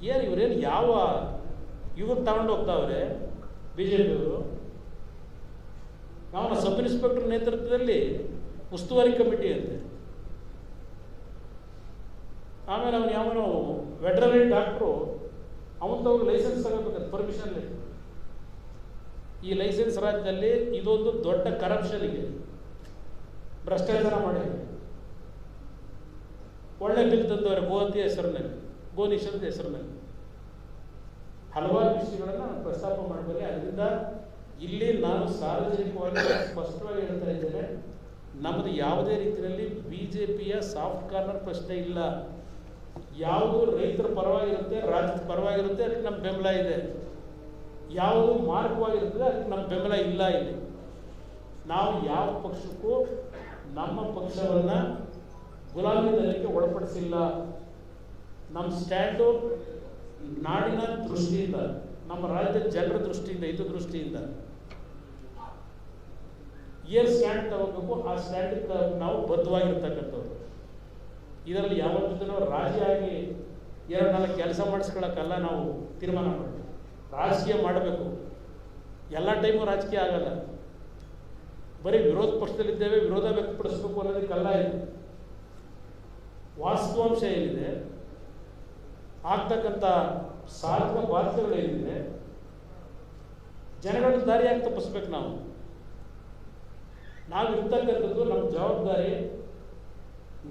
ಏನು ಇವರೇನು ಯಾವ ಇವ್ರು ತಗೊಂಡು ಹೋಗ್ತಾವ್ರೆ ಬಿ ಜೆ ಪಿಯವರು? ಅವನ ಸಬ್ ಇನ್ಸ್ಪೆಕ್ಟರ್ ನೇತೃತ್ವದಲ್ಲಿ ಉಸ್ತುವಾರಿ ಕಮಿಟಿ ಅಂತೆ. ಆಮೇಲೆ ಅವನು ಯಾವನು ವೆಟರನರಿ ಡಾಕ್ಟ್ರು ಅವನು ತಗೊಂಡು ಲೈಸೆನ್ಸ್ ತಗೋಬೇಕಂತ, ಪರ್ಮಿಷನ್ ಇಲ್ಲ. ಈ ಲೈಸೆನ್ಸ್ ರಾಜ್ಯದಲ್ಲಿ ಇದೊಂದು ದೊಡ್ಡ ಕರಪ್ಷನ್ಗೆ, ಭ್ರಷ್ಟಾಚಾರ ಮಾಡಿ ಒಳ್ಳೆ ಬಿಲ್ ತಂದವರೆ ಗೋಹತ್ಯೆ ಹೆಸರಿನಲ್ಲಿ, ಗೋನಿಷದ ಹೆಸರಿನಲ್ಲಿ. ಹಲವಾರು ವಿಷಯಗಳನ್ನು ನಾನು ಪ್ರಸ್ತಾಪ ಮಾಡಬಲ್ಲೆ. ಅದರಿಂದ ಇಲ್ಲಿ ನಾನು ಸಾರ್ವಜನಿಕವಾಗಿ ಸ್ಪಷ್ಟವಾಗಿ ಹೇಳ್ತಾ ಇದ್ದೇನೆ, ನಮ್ಮದು ಯಾವುದೇ ರೀತಿಯಲ್ಲಿ ಬಿ ಜೆ ಪಿಯ ಸಾಫ್ಟ್ ಕಾರ್ನರ್ ಪ್ರಶ್ನೆ ಇಲ್ಲ. ಯಾವುದು ರೈತರ ಪರವಾಗಿರುತ್ತೆ, ರಾಜ್ಯದ ಪರವಾಗಿರುತ್ತೆ, ಅದಕ್ಕೆ ನಮ್ಮ ಬೆಂಬಲ ಇದೆ. ಯಾವುದು ಮಾರ್ಗವಾಗಿರ್ತದೆ ಅದಕ್ಕೆ ನಮ್ಮ ಬೆಂಬಲ ಇಲ್ಲ. ಇಲ್ಲಿ ನಾವು ಯಾವ ಪಕ್ಷಕ್ಕೂ ನಮ್ಮ ಪಕ್ಷವನ್ನು ಗುಲಾಮಿ ಧನಕ್ಕೆ ಒಳಪಡಿಸಿಲ್ಲ. ನಮ್ಮ ಸ್ಟ್ಯಾಂಡು ನಾಡಿನ ದೃಷ್ಟಿಯಿಂದ, ನಮ್ಮ ರಾಜ್ಯದ ಜನರ ದೃಷ್ಟಿಯಿಂದ, ಹಿತ ದೃಷ್ಟಿಯಿಂದ ಏನು ಸ್ಟ್ಯಾಂಡ್ ತಗೋಬೇಕು ಆ ಸ್ಟ್ಯಾಂಡಿಗೆ ನಾವು ಬದ್ಧವಾಗಿರ್ತಕ್ಕಂಥವ್ರು. ಇದರಲ್ಲಿ ಯಾವತ್ತೂ ನಾವು ರಾಜಿಯಾಗಿ 2-4 ಕೆಲಸ ಮಾಡಿಸ್ಕೊಳ್ಳೋಕ್ಕಲ್ಲ ನಾವು ತೀರ್ಮಾನ ಮಾಡಿ. ರಾಜಕೀಯ ಮಾಡಬೇಕು, ಎಲ್ಲ ಟೈಮು ರಾಜಕೀಯ ಆಗಲ್ಲ. ಬರೀ ವಿರೋಧ ಪಕ್ಷದಲ್ಲಿದ್ದೇವೆ, ವಿರೋಧ ವ್ಯಕ್ತಪಡಿಸಬೇಕು ಅನ್ನೋದಕ್ಕೆಲ್ಲ ಇದೆ. ವಾಸ್ತವಾಂಶ ಏನಿದೆ, ಆಗ್ತಕ್ಕಂಥ ಸಾಧಕ ಬಾಧ್ಯತೆಗಳೇನಿದೆ, ಜನಗಳ ದಾರಿಯಾಗಿ ತಪ್ಪಿಸ್ಬೇಕು. ನಾವು ಇರ್ತಕ್ಕಂಥದ್ದು ನಮ್ಮ ಜವಾಬ್ದಾರಿ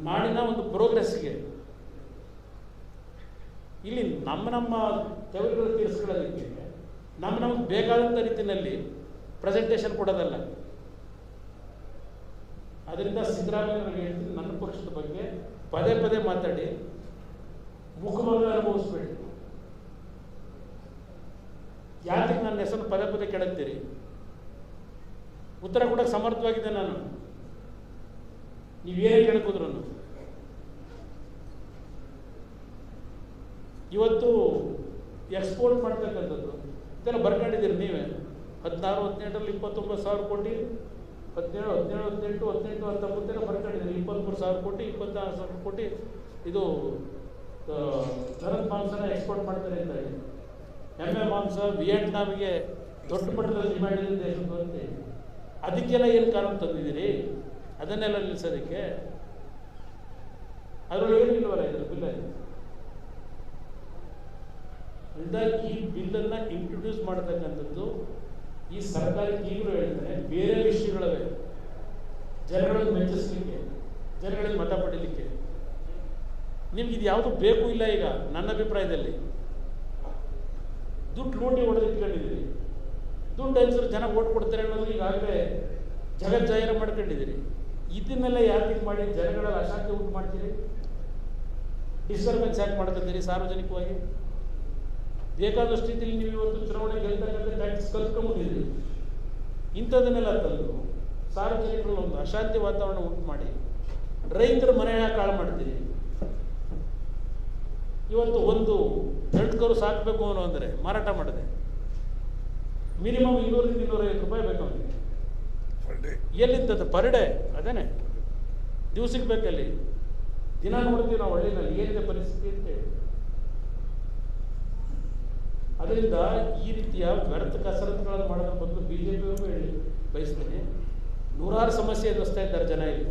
ನಾಡಿನ ಒಂದು ಪ್ರೋಗ್ರೆಸ್ಗೆ. ಇಲ್ಲಿ ನಮ್ಮ ತೆವರುಗಳು ತೀರಿಸ್ಕೊಳ್ಳೋದಕ್ಕೆ ನಮಗೆ ಬೇಕಾದಂಥ ರೀತಿಯಲ್ಲಿ ಪ್ರೆಸೆಂಟೇಷನ್ ಕೊಡೋದಲ್ಲ. ಅದರಿಂದ ಸಿದ್ದರಾಮಯ್ಯವ್ರಿಗೆ ಹೇಳ್ತೀನಿ, ನನ್ನ ಪಕ್ಷದ ಬಗ್ಗೆ ಪದೇ ಪದೇ ಮಾತಾಡಿ ಮುಖಭಂಗ ಅನುಭವಿಸ್ಬೇಡಿ. ಯಾಕೆ ನನ್ನ ಹೆಸರು ಪದೇ ಪದೇ ಕೆಡಕ್ತೀರಿ? ಉತ್ತರ ಕೊಡೋಕ್ಕೆ ಸಮರ್ಥವಾಗಿದೆ ನಾನು. ನೀವೇನೇ ಕೇಳ್ಕೋದ್ರು. ಇವತ್ತು ಎಕ್ಸ್ಪೋರ್ಟ್ ಮಾಡ್ತಕ್ಕಂಥದ್ದು ಇದೆಲ್ಲ ಬರ್ಕೊಂಡಿದ್ದೀರಿ ನೀವೇ. 16-17ರಲ್ಲಿ 29,000 ಕೋಟಿ, 17-18 ಬರ್ಕೊಂಡಿದ್ದೀರಿ. 23,000 ಕೋಟಿ, 24,000 ಕೋಟಿ ಇದು ದನದ ಮಾಂಸನ ಎಕ್ಸ್ಪೋರ್ಟ್ ಮಾಡ್ತಾರೆ ಅಂತ ಹೇಳಿ. ಎಮ್ಮೆ ಮಾಂಸ ವಿಯೆಟ್ನಾಮಿಗೆ ದೊಡ್ಡ ಮಟ್ಟದಲ್ಲಿ ಡಿಮ್ಯಾಂಡ್ ಇದೆ ದೇಶದ್ದು ಅಂತ ಹೇಳಿ. ಅದಕ್ಕೆಲ್ಲ ಏನು ಕಾನೂನು ತಂದಿದ್ದೀರಿ? ಅದನ್ನೆಲ್ಲ ನಿಲ್ಲಿಸೋದಕ್ಕೆ ಅದರೊಳಗೆ ಏನು ಇಲ್ವಲ್ಲ ಇದ್ರ ಬಿಲ್ಲಲ್ಲಿ. ಅಲ್ಲಿಂದ ಈ ಬಿಲ್ಲನ್ನು ಇಂಟ್ರೊಡ್ಯೂಸ್ ಮಾಡತಕ್ಕಂಥದ್ದು ಈ ಸರ್ಕಾರಕ್ಕೆ ಈಗಲೂ ಹೇಳ್ತಾನೆ, ಬೇರೆ ವಿಷಯಗಳವೆ ಜನಗಳನ್ನು ಮೆಚ್ಚಿಸ್ಲಿಕ್ಕೆ, ಜನಗಳಿಗೆ ಮತ ಪಡೀಲಿಕ್ಕೆ. ನಿಮ್ಗೆ ಇದು ಯಾವುದು ಬೇಕು ಇಲ್ಲ. ಈಗ ನನ್ನ ಅಭಿಪ್ರಾಯದಲ್ಲಿ ದುಡ್ಡು ಲೂಟಿ ಹೊಡೆದಿಟ್ಕೊಂಡಿದ್ದೀರಿ, ದುಡ್ಡು ಹಂಚಿದ್ರೆ ಜನ ಓಟ್ ಕೊಡ್ತಾರೆ ಅನ್ನೋದು ಈಗಾಗಲೇ ಜಗಜ್ಜಾಹಿರ ಮಾಡ್ಕೊಂಡಿದ್ದೀರಿ. ಇದನ್ನೆಲ್ಲ ಯಾಕೆ ಮಾಡಿ ಜನಗಳ ಅಶಾಂತಿ ಉಂಟು ಮಾಡ್ತೀರಿ? ಡಿಸ್ಟರ್ಬೆನ್ಸ್ ಯಾಕೆ ಮಾಡ್ತಿದ್ದೀರಿ ಸಾರ್ವಜನಿಕವಾಗಿ? ಬೇಕಾದಷ್ಟು ರೀತಿಯಲ್ಲಿ ನೀವು ಇವತ್ತು ಚುನಾವಣೆ ಗೆಲ್ತಕ್ಕಂಥ ಟ್ಯಾಕ್ಸ್ ಕಲ್ತ್ಕೊಂಡ್ಬಿಟ್ಟಿದ್ದೀರಿ. ಇಂಥದನ್ನೆಲ್ಲ ತಂದು ಸಾರ್ವಜನಿಕರಲ್ಲಿ ಒಂದು ಅಶಾಂತಿ ವಾತಾವರಣ ಉಂಟು ಮಾಡಿ ರೈತರ ಮನೆ ಹಾಳು ಮಾಡ್ತೀರಿ. ಇವತ್ತು ಒಂದು ಕರು ಸಾಕಬೇಕು ಅನ್ನೋ ಅಂದರೆ ಮಾರಾಟ ಮಾಡಿದೆ ಮಿನಿಮಮ್ 200-250 ರೂಪಾಯಿ ಬೇಕು ಅವನಿಗೆ. ಎಲ್ಲಿಂತದ್ದು ಪರ್ ಡೇ? ಅದೇನೆ ದಿವಸಕ್ಕೆ ಬೇಕಲ್ಲಿ. ದಿನ ನೋಡ್ತೀವಿ ನಾವು ಹಳ್ಳಿನಲ್ಲಿ ಏನಿದೆ ಪರಿಸ್ಥಿತಿ ಅಂತೇಳಿ. ಅದರಿಂದ ಈ ರೀತಿಯ ವ್ಯರ್ಥ ಕಸರತ್ತುಗಳನ್ನು ಮಾಡೋದ್ರ ಬದಲು BJPಯವ್ರಿಗೂ ಹೇಳಿ ಬಯಸ್ತೇನೆ, ನೂರಾರು ಸಮಸ್ಯೆ ಎದುರಿಸ್ತಾ ಇದ್ದಾರೆ ಜನ ಇಲ್ಲಿ,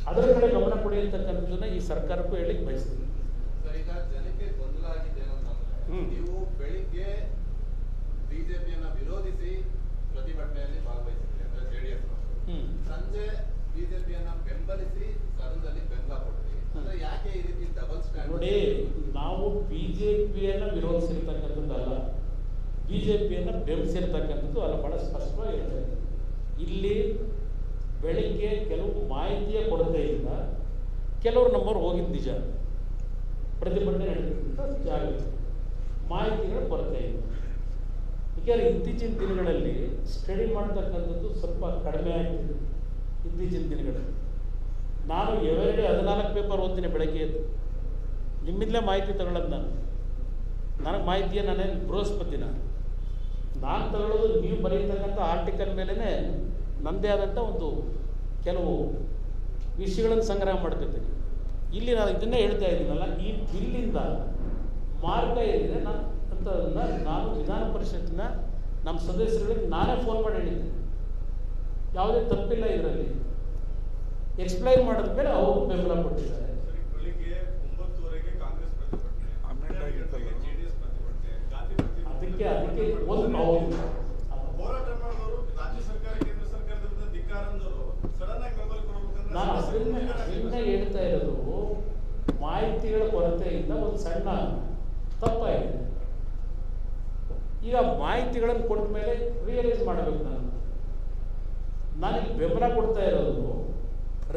ಅದರ ಕಡೆ ಗಮನ ಕೊಡಿ ಅಂತಕ್ಕಂಥದ್ದನ್ನ ಈ ಸರ್ಕಾರಕ್ಕೂ ಹೇಳಿಕ್ ಬಯಸ್ತೀನಿ. ಈಗ ಜನಕ್ಕೆ ಗೊಂದಲ ಆಗಿದೆ ಅಂತಂದ್ರೆ, ನೀವು ಬೆಳಿಗ್ಗೆ ಬಿಜೆಪಿಯನ್ನ ವಿರೋಧಿಸಿ ಪ್ರತಿಭಟನೆಯಲ್ಲಿ ಭಾಗವಹಿಸಿದ್ರಿ ಅಂದ್ರೆ JDS, ಸಂಜೆ ಬಿಜೆಪಿಯನ್ನ ಬೆಂಬಲಿಸಿ ಸದನದಲ್ಲಿ ಬೆಂಬಲ ಕೊಟ್ರಿ. ಅಂದ್ರೆ ಯಾಕೆ ಈ ರೀತಿ ಡಬಲ್ ಸ್ಟ್ಯಾಂಡ್? ನೋಡಿ, ನಾವು ಬಿಜೆಪಿಯನ್ನ ವಿರೋಧಿಸಿರ್ತಕ್ಕಂಥದ್ದಲ್ಲ, ಬಿಜೆಪಿಯನ್ನ ಬೆಂಬಲಿಸಿರ್ತಕ್ಕಂಥದ್ದು ಅಲ್ಲ. ಬಹಳ ಸ್ಪಷ್ಟವಾಗಿ ಹೇಳ್ತಾ ಇದ್ದೀನಿ. ಇಲ್ಲಿ ಬೆಳಿಗ್ಗೆ ಕೆಲವು ಮಾಹಿತಿಯ ಕೊರತೆಯಿಂದ ಕೆಲವರು ನಮ್ಮವ್ರು ಹೋಗಿದ್ದು ನಿಜ, ಪ್ರತಿಭಟನೆ ನಡೆದಿದ್ದಂಥ ಜಾಗ ಮಾಹಿತಿಗಳ ಕೊರತೆ ಇದೆ. ಯಾಕೆಂದರೆ ಇತ್ತೀಚಿನ ದಿನಗಳಲ್ಲಿ ಸ್ಟಡಿ ಮಾಡ್ತಕ್ಕಂಥದ್ದು ಸ್ವಲ್ಪ ಕಡಿಮೆ ಆಗ್ತಿದೆ. ಇತ್ತೀಚಿನ ದಿನಗಳಲ್ಲಿ ನಾನು ಎವರಿಡೇ 14 ಪೇಪರ್ ಓದ್ತೀನಿ ಬೆಳಗ್ಗೆ ಎದ್ದು. ನಿಮ್ಮಿಂದಲೇ ಮಾಹಿತಿ ತಗೊಳ್ಳೋದು ನನಗೆ ಮಾಹಿತಿಯ ನಾನೇನು ಬೃಹಸ್ಪತಿನ ನಾನು ತಗೊಳ್ಳೋದು ನೀವು ಬರೀತಕ್ಕಂಥ ಆರ್ಟಿಕಲ್ ಮೇಲೇ ನನ್ನದೇ ಆದಂಥ ಒಂದು ಕೆಲವು ವಿಷಯಗಳನ್ನು ಸಂಗ್ರಹ ಮಾಡ್ತಿರ್ತೀನಿ. ಇಲ್ಲಿ ನಾನು ಇದನ್ನೇ ಹೇಳ್ತಾ ಇದ್ದೀನಲ್ಲ, ಈ ಬಿಲ್ಲಿಂದ ಮಾರ್ಗ ಏನಿದೆ ಅಂತದನ್ನು ನಾನು ವಿಧಾನ ಪರಿಷತ್ತಿನ ನಮ್ಮ ಸದಸ್ಯರುಗಳಿಗೆ ನಾನೇ ಫೋನ್ ಮಾಡಿ ಹೇಳಿದ್ದೆ. ಯಾವುದೇ ತಪ್ಪಿಲ್ಲ ಇದರಲ್ಲಿ. ಎಕ್ಸ್ಪ್ಲೈನ್ ಮಾಡಿದ ಮೇಲೆ ಅವರು ಬೆಂಬಲ ಕೊಟ್ಟಿದ್ದಾರೆ. ಅದಕ್ಕೆ ಒಂದು ನಾನು ಅದನ್ನೇ ಹೇಳ್ತಾ ಇರೋದು, ಮಾಹಿತಿಗಳ ಕೊರತೆಯಿಂದ ಒಂದು ಸಣ್ಣ ತಪ್ಪಾಗಿದೆ. ಈಗ ಮಾಹಿತಿಗಳನ್ನು ಕೊಟ್ಟ ಮೇಲೆ ರಿಯಲೈಸ್ ಮಾಡಬೇಕು. ನಾನಿಲ್ಲಿ ಬೆಂಬಲ ಕೊಡ್ತಾ ಇರೋದು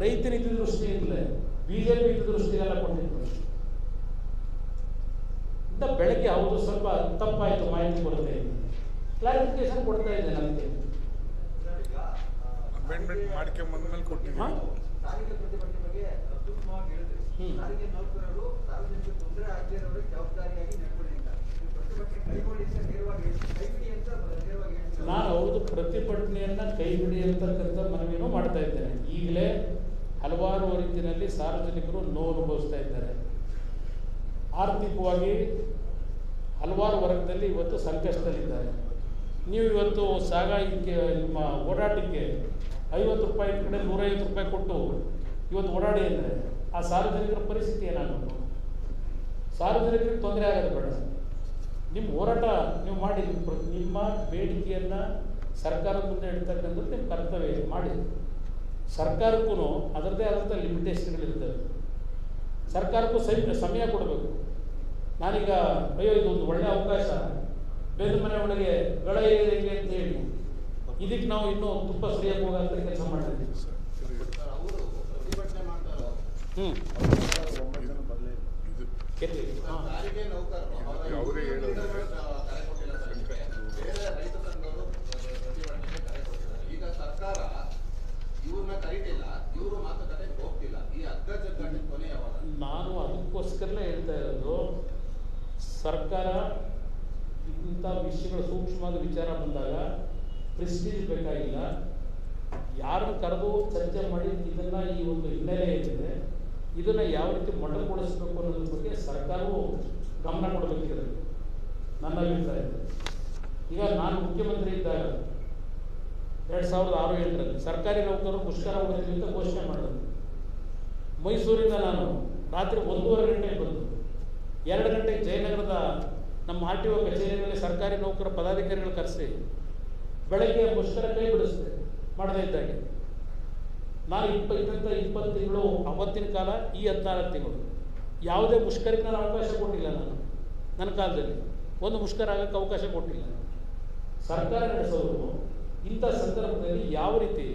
ರೈತರ ಹಿತ ದೃಷ್ಟಿಯಿಂದಲೇ, ಬಿಜೆಪಿ ಹಿತ ದೃಷ್ಟಿಗೆಲ್ಲ ಕೊಟ್ಟಿದ್ದು. ಇಂಥ ಬೆಳಗ್ಗೆ ಹೌದು ಸ್ವಲ್ಪ ತಪ್ಪಾಯಿತು, ಮಾಹಿತಿ ಕೊರತೆ, ಕ್ಲಾರಿಫಿಕೇಶನ್ ಕೊಡ್ತಾ ಇದ್ದೆ. ನನಗೆ ಅಮೆಂಡ್ಮೆಂಟ್ ಮಾಡ್ಕೊಂಬಂದ್ಮೇಲೆ ಕೊಟ್ಟಿದ್ದೀವಿ. ಸಾರಿಗೆ ಪ್ರತಿಭಟನೆ ಬಗ್ಗೆ ಸೂಕ್ಷ್ಮವಾಗಿ ಹೇಳಿದ್ರಿ. ಸಾರಿಗೆ ನೌಕರರು ಸಾರ್ವಜನಿಕ ತೊಂದರೆ ಆಗದೇ ಇರೋರಿಗೆ ಜವಾಬ್ದಾರಿಯಾಗಿ ನಡ್ಕೊಳ್ಳಿಲ್ಲ. ಪ್ರತಿಭಟನೆ ಕೈಗೊಳ್ಳಿ ಅಂತ ನೇರವಾಗಿ ಕೈಬಿಡಿ ಅಂತ ನೇರವಾಗಿ ಹೇಳ್ತಾರೆ. ನಾನು ಹೌದು ಪ್ರತಿಭಟನೆಯನ್ನ ಕೈ ಬಿಡಿ ಅಂತಕ್ಕಂಥ ಮನವಿನೂ ಮಾಡ್ತಾ ಇದ್ದೇನೆ. ಈಗಲೇ ಹಲವಾರು ರೀತಿಯಲ್ಲಿ ಸಾರ್ವಜನಿಕರು ನೋವು ಅನುಭವಿಸ್ತಾ ಇದ್ದಾರೆ. ಆರ್ಥಿಕವಾಗಿ ಹಲವಾರು ವರ್ಗದಲ್ಲಿ ಇವತ್ತು ಸಂಕಷ್ಟದಲ್ಲಿದ್ದಾರೆ. ನೀವು ಇವತ್ತು ಸಾಗಾಣಿಕೆ ನಿಮ್ಮ ಓಡಾಟಕ್ಕೆ 50 ರೂಪಾಯಿ ಕಡೆ 150 ರೂಪಾಯಿ ಕೊಟ್ಟು ಇವತ್ತು ಓಡಾಡಿ ಅಂದರೆ ಆ ಸಾರ್ವಜನಿಕರ ಪರಿಸ್ಥಿತಿ ಏನಾಗಬೇಕು? ಸಾರ್ವಜನಿಕರಿಗೆ ತೊಂದರೆ ಆಗೋದು ಬೇಡ. ನಿಮ್ಮ ಹೋರಾಟ ನೀವು ಮಾಡಿ, ನಿಮ್ಮ ಬೇಡಿಕೆಯನ್ನು ಸರ್ಕಾರದ ಮುಂದೆ ಇಡ್ತಕ್ಕಂಥದ್ದು ನಿಮ್ಮ ಕರ್ತವ್ಯ ಮಾಡಿ. ಸರ್ಕಾರಕ್ಕೂ ಅದರದ್ದೇ ಆದಂಥ ಲಿಮಿಟೇಷನ್ಗಳಿರ್ತವೆ. ಸರ್ಕಾರಕ್ಕೂ ಸಮಯ ಕೊಡಬೇಕು. ನಾನೀಗ ಅಯ್ಯೋ ಇದೊಂದು ಒಳ್ಳೆಯ ಅವಕಾಶ, ಬೇರೆ ಮನೆ ಒಳಗೆ ಗಳ ಹೆಂಗೆ ಅಂತ ಹೇಳಿ ಇದಕ್ಕೆ ನಾವು ಇನ್ನೂ ತುಪ್ಪ ಸರಿಯಾಗಿ ಹೋಗೋಂಥ ಕೆಲಸ ಮಾಡ್ತಿದ್ದೀವಿ. ಅವರು ಪ್ರತಿಭಟನೆ ಮಾಡ್ತಾರೋ ಸಾರಿಗೆ ನೌಕರರು ಕರೆ ಕೊಟ್ಟಿಲ್ಲ ಸರ್. ಬೇರೆ ರೈತ ಸಂಘಗಳು ಪ್ರತಿಭಟನೆಗೆ ಕರೆ ಕೊಟ್ಟಿದ್ದಾರೆ. ಈಗ ಸರ್ಕಾರ ಇವ್ರನ್ನ ಕರೀತಿಲ್ಲ, ಇವರು ಮಾತುಕತೆಗೆ ಹೋಗ್ತಿಲ್ಲ. ಈ ಅಗ್ಗಜಗ್ಗಾಟ ಕೊನೆ ಯಾವಾಗ? ನಾನು ಅದಕ್ಕೋಸ್ಕರಲೇ ಹೇಳ್ತಾ ಇರೋದು, ಸರ್ಕಾರ ಇಂಥ ವಿಷಯಗಳು ಸೂಕ್ಷ್ಮವಾದ ವಿಚಾರ ಬಂದಾಗ ಪ್ರೆಸ್ಟೀಜ್ ಬೇಕಾಗಿಲ್ಲ. ಯಾರನ್ನು ಕರೆದು ಚರ್ಚೆ ಮಾಡಿ ಇದನ್ನು ಈ ಒಂದು ಹಿನ್ನೆಲೆ ಏನಿದೆ ಇದನ್ನು ಯಾವ ರೀತಿ ಮೊಟಕುಗೊಳಿಸಬೇಕು ಅನ್ನೋದ್ರ ಬಗ್ಗೆ ಸರ್ಕಾರವು ಗಮನ ಕೊಡಬೇಕಿದೆ ನನ್ನ ಅಭಿಪ್ರಾಯ. ಈಗ ನಾನು ಮುಖ್ಯಮಂತ್ರಿ ಇದ್ದಾಗ 2006-07ರಲ್ಲಿ ಸರ್ಕಾರಿ ನೌಕರರು ಮುಷ್ಕರ ಹೊಡೆದಿದೆ ಅಂತ ಘೋಷಣೆ ಮಾಡಿದ್ರು. ಮೈಸೂರಿಂದ ನಾನು ರಾತ್ರಿ 1:30 ಗಂಟೆಗೆ ಬಂದು 2 ಗಂಟೆಗೆ ಜಯನಗರದ ನಮ್ಮ RTO ಕಚೇರಿಯಲ್ಲಿ ಸರ್ಕಾರಿ ನೌಕರ ಪದಾಧಿಕಾರಿಗಳು ಕರೆಸಿ ಬೆಳಗ್ಗೆ ಮುಷ್ಕರ ಕೈ ಬಿಡಿಸಿದೆ ಮಾಡದೇ ಇದ್ದಾಗೆ. ನಾನು 20 ತಿಂಗಳು ಅವತ್ತಿನ ಕಾಲ, ಈ 14 ತಿಂಗಳು ಯಾವುದೇ ಮುಷ್ಕರಕ್ಕೆ ನಾನು ಅವಕಾಶ ಕೊಟ್ಟಿಲ್ಲ. ನಾನು ನನ್ನ ಕಾಲದಲ್ಲಿ ಒಂದು ಮುಷ್ಕರ ಆಗೋಕ್ಕೆ ಅವಕಾಶ ಕೊಟ್ಟಿಲ್ಲ. ಸರ್ಕಾರ ನಡೆಸೋರು ಇಂಥ ಸಂದರ್ಭದಲ್ಲಿ ಯಾವ ರೀತಿ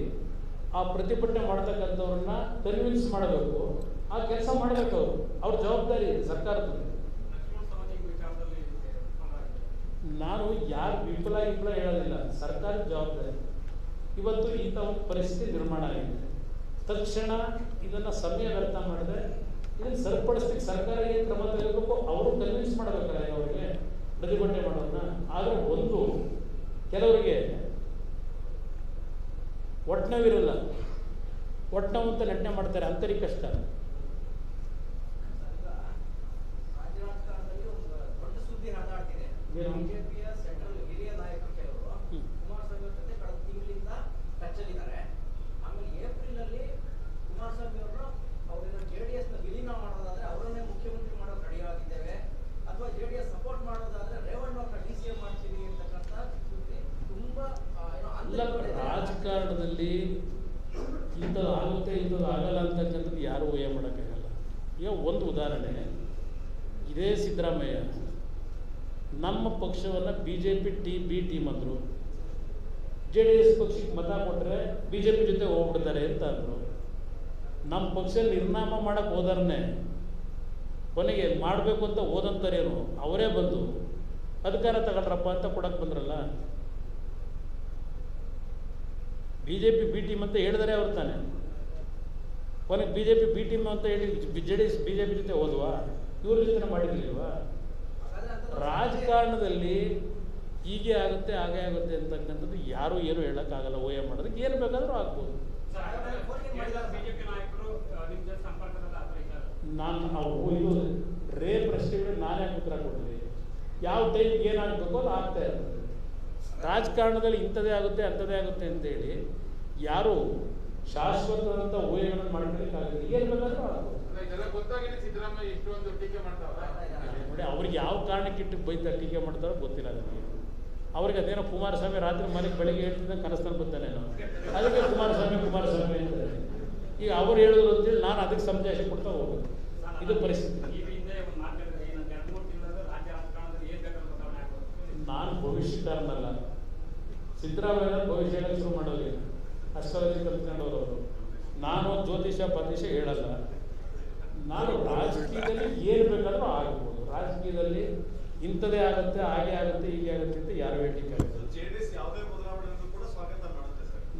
ಆ ಪ್ರತಿಭಟನೆ ಮಾಡ್ತಕ್ಕಂಥವ್ರನ್ನ ಕನ್ವಿನ್ಸ್ ಮಾಡಬೇಕು, ಆ ಕೆಲಸ ಮಾಡಬೇಕು. ಅವ್ರ ಜವಾಬ್ದಾರಿ ಇದೆ ಸರ್ಕಾರದಲ್ಲಿ. ನಾನು ಯಾರು ವಿಫಲ ಹೇಳೋದಿಲ್ಲ, ಸರ್ಕಾರದ ಜವಾಬ್ದಾರಿ. ಇವತ್ತು ಇಂಥ ಒಂದು ಪರಿಸ್ಥಿತಿ ನಿರ್ಮಾಣ ಆಗಿದೆ. ತಕ್ಷಣ ಇದನ್ನು ಸಮಯ ವ್ಯರ್ಥ ಮಾಡಿದ್ರೆ ಇದನ್ನು ಸರಿಪಡಿಸ್ಲಿಕ್ಕೆ ಸರ್ಕಾರ ಏನು ಕ್ರಮ ತಗೋಬೇಕು, ಅವರು ಕನ್ವಿನ್ಸ್ ಮಾಡಬೇಕಲ್ಲ ಅವರಿಗೆ ಪ್ರತಿಭಟನೆ ಮಾಡೋದನ್ನ. ಆದರೆ ಒಂದು ಕೆಲವರಿಗೆ ಒಟ್ನವಿರಲ್ಲ, ಒಟ್ನವು ಅಂತ ನಟನೆ ಮಾಡ್ತಾರೆ, ಅಂತರಿಗೆ ಕಷ್ಟ. ಬಿಜೆಪಿಯ ಸೆಂಟ್ರಲ್ ಹಿರಿಯ ನಾಯಕರು ಕೆಲವರು ಕುಮಾರಸ್ವಾಮಿ ಅವರ ಜೊತೆ ಕಳೆದ ತಿಂಗಳಿಂದ ಟಚ್ಚಲ್ಲಿದ್ದಾರೆ. ಆಮೇಲೆ ಏಪ್ರಿಲ್ ಅಲ್ಲಿ ಕುಮಾರಸ್ವಾಮಿ ಅವರು ಅವರನ್ನ JDS ನ ವಿಲೀನ ಮಾಡೋದಾದ್ರೆ ಅವರನ್ನೇ ಮುಖ್ಯಮಂತ್ರಿ ಮಾಡೋಕೆ ರೆಡಿಯಾಗಿದ್ದೇವೆ, ಅಥವಾ JDS ಸಪೋರ್ಟ್ ಮಾಡೋದಾದ್ರೆ ರೇವಣ್ಣವ್ರನ್ನ DCM ಮಾಡ್ತೀವಿ ಅಂತಕ್ಕಂಥ ಸುದ್ದಿ ತುಂಬಾ ರಾಜಕಾರಣದಲ್ಲಿ ಇಂಥದ್ದು ಆಗುತ್ತೆ ಇಂಥದ್ದು ಆಗಲ್ಲ ಅಂತಕ್ಕಂಥದ್ದು ಯಾರೂ ಊಹೆ ಮಾಡೋಕ್ಕಾಗಲ್ಲ. ಈಗ ಒಂದು ಉದಾಹರಣೆ, ಇದೇ ಸಿದ್ದರಾಮಯ್ಯ ನಮ್ಮ ಪಕ್ಷವನ್ನು BJP B ಟೀಮ್ ಅಂದರು, JDS ಪಕ್ಷಕ್ಕೆ ಮತ ಕೊಟ್ಟರೆ BJP ಜೊತೆ ಹೋಗ್ಬಿಡ್ತಾರೆ ಅಂತ ಅಂದರು. ನಮ್ಮ ಪಕ್ಷ ನಿರ್ನಾಮ ಮಾಡೋಕ್ಕೆ ಹೋದಾರನ್ನೇ ಕೊನೆಗೆ ಮಾಡಬೇಕು ಅಂತ ಹೋದಂತಾರೇನು ಅವರೇ ಬಂದು ಅಧಿಕಾರ ತಗೊಳ್ರಪ್ಪ ಅಂತ ಕೊಡಕ್ಕೆ ಬಂದ್ರಲ್ಲ. BJP B ಟೀಮ್ ಅಂತ ಹೇಳಿದರೆ ಅವ್ರು ತಾನೆ. ಕೊನೆಗೆ BJP B ಟೀಮ್ ಅಂತ ಹೇಳಿ JDS BJP ಜೊತೆ ಹೋದ್ವಾ, ಇವ್ರ ಜೊತೆ ಮಾಡಿರ್ಲಿಲ್ವಾ? ರಾಜಕಾರಣದಲ್ಲಿ ಹೀಗೆ ಆಗುತ್ತೆ ಹಾಗೆ ಆಗುತ್ತೆ ಅಂತಕ್ಕಂಥದ್ದು ಯಾರು ಏನು ಹೇಳೋಕ್ಕಾಗಲ್ಲ. ಊಹೆ ಮಾಡೋದಕ್ಕೆ ಏನು ಬೇಕಾದರೂ ಆಗ್ಬೋದು. ನಾನು ಇದು ರೇ ಪ್ರಶ್ನೆಗಳು ನಾನೇ ಉತ್ತರ ಕೊಡಲಿ. ಯಾವ ಟೈಮ್ಗೆ ಏನಾಗಬೇಕು ಅದು ಆಗ್ತಾ ಇರ್ತದೆ. ರಾಜಕಾರಣದಲ್ಲಿ ಇಂಥದ್ದೇ ಆಗುತ್ತೆ ಅಂಥದ್ದೇ ಆಗುತ್ತೆ ಅಂತೇಳಿ ಯಾರು ಶಾಶ್ವತವಾದಂಥ ಊಹೆಗಳನ್ನು ಮಾಡ್ಕೊಳ್ಳಿಕ್ಕಾಗುತ್ತೆ. ಏನು ಬೇಕಾದರೂ ಆಗ್ಬೋದು. ಸಿದ್ದರಾಮಯ್ಯ ಇಷ್ಟೊಂದು ಟೀಕೆ ಮಾಡ್ತಾವ್ರೆ ನೋಡಿ, ಅವ್ರಿಗೆ ಯಾವ ಕಾರಣಕ್ಕೆ ಇಟ್ಟು ಬೈತಾ ಟೀಕೆ ಮಾಡ್ತಾರೋ ಗೊತ್ತಿಲ್ಲ ನನಗೆ. ಅವ್ರಿಗೆ ಅದೇನೋ ಕುಮಾರಸ್ವಾಮಿ ರಾತ್ರಿ ಮನೆಗೆ ಬೆಳಗ್ಗೆ ಹೇಳ್ತಿದ್ದ ಕನಸ್ತಾನೆ ಬಂತಾನೇನೋ, ಅದಕ್ಕೆ ಕುಮಾರಸ್ವಾಮಿ ಅಂತಾರೆ. ಈಗ ಅವ್ರು ಹೇಳಿದ್ರು ಅಂತೇಳಿ ನಾನು ಅದಕ್ಕೆ ಸಮಜಾಯಿಷಿ ಕೊಡ್ತಾ ಹೋಗ್ಬೇಕು. ಇದು ಪರಿಸ್ಥಿತಿ. ನಾನು ಭವಿಷ್ಯಕಾರನಲ್ಲ, ಸಿದ್ದರಾಮಯ್ಯ ಭವಿಷ್ಯ ಹೇಳಕ್ಕೆ ಶುರು ಮಾಡೋರಿಗೆ ಅಷ್ಟರಲ್ಲಿ ಕಲ್ತ್ಕೊಂಡವರು ಅವರು. ನಾನು ಜ್ಯೋತಿಷ ಪತಿಷ ಹೇಳಲ್ಲ. ನಾನು ರಾಜಕೀಯದಲ್ಲಿ ಏನು ಬೇಕಾದರೂ ಆಗ್ಬೋದು. ರಾಜಕೀಯದಲ್ಲಿ ಇಂಥದೇ ಆಗುತ್ತೆ ಹಾಗೆ ಆಗುತ್ತೆ ಹೀಗೆ ಆಗುತ್ತೆ ಅಂತ ಯಾರು ಹೇಳಲಿಕ್ಕೆ ಆಗುತ್ತೆ.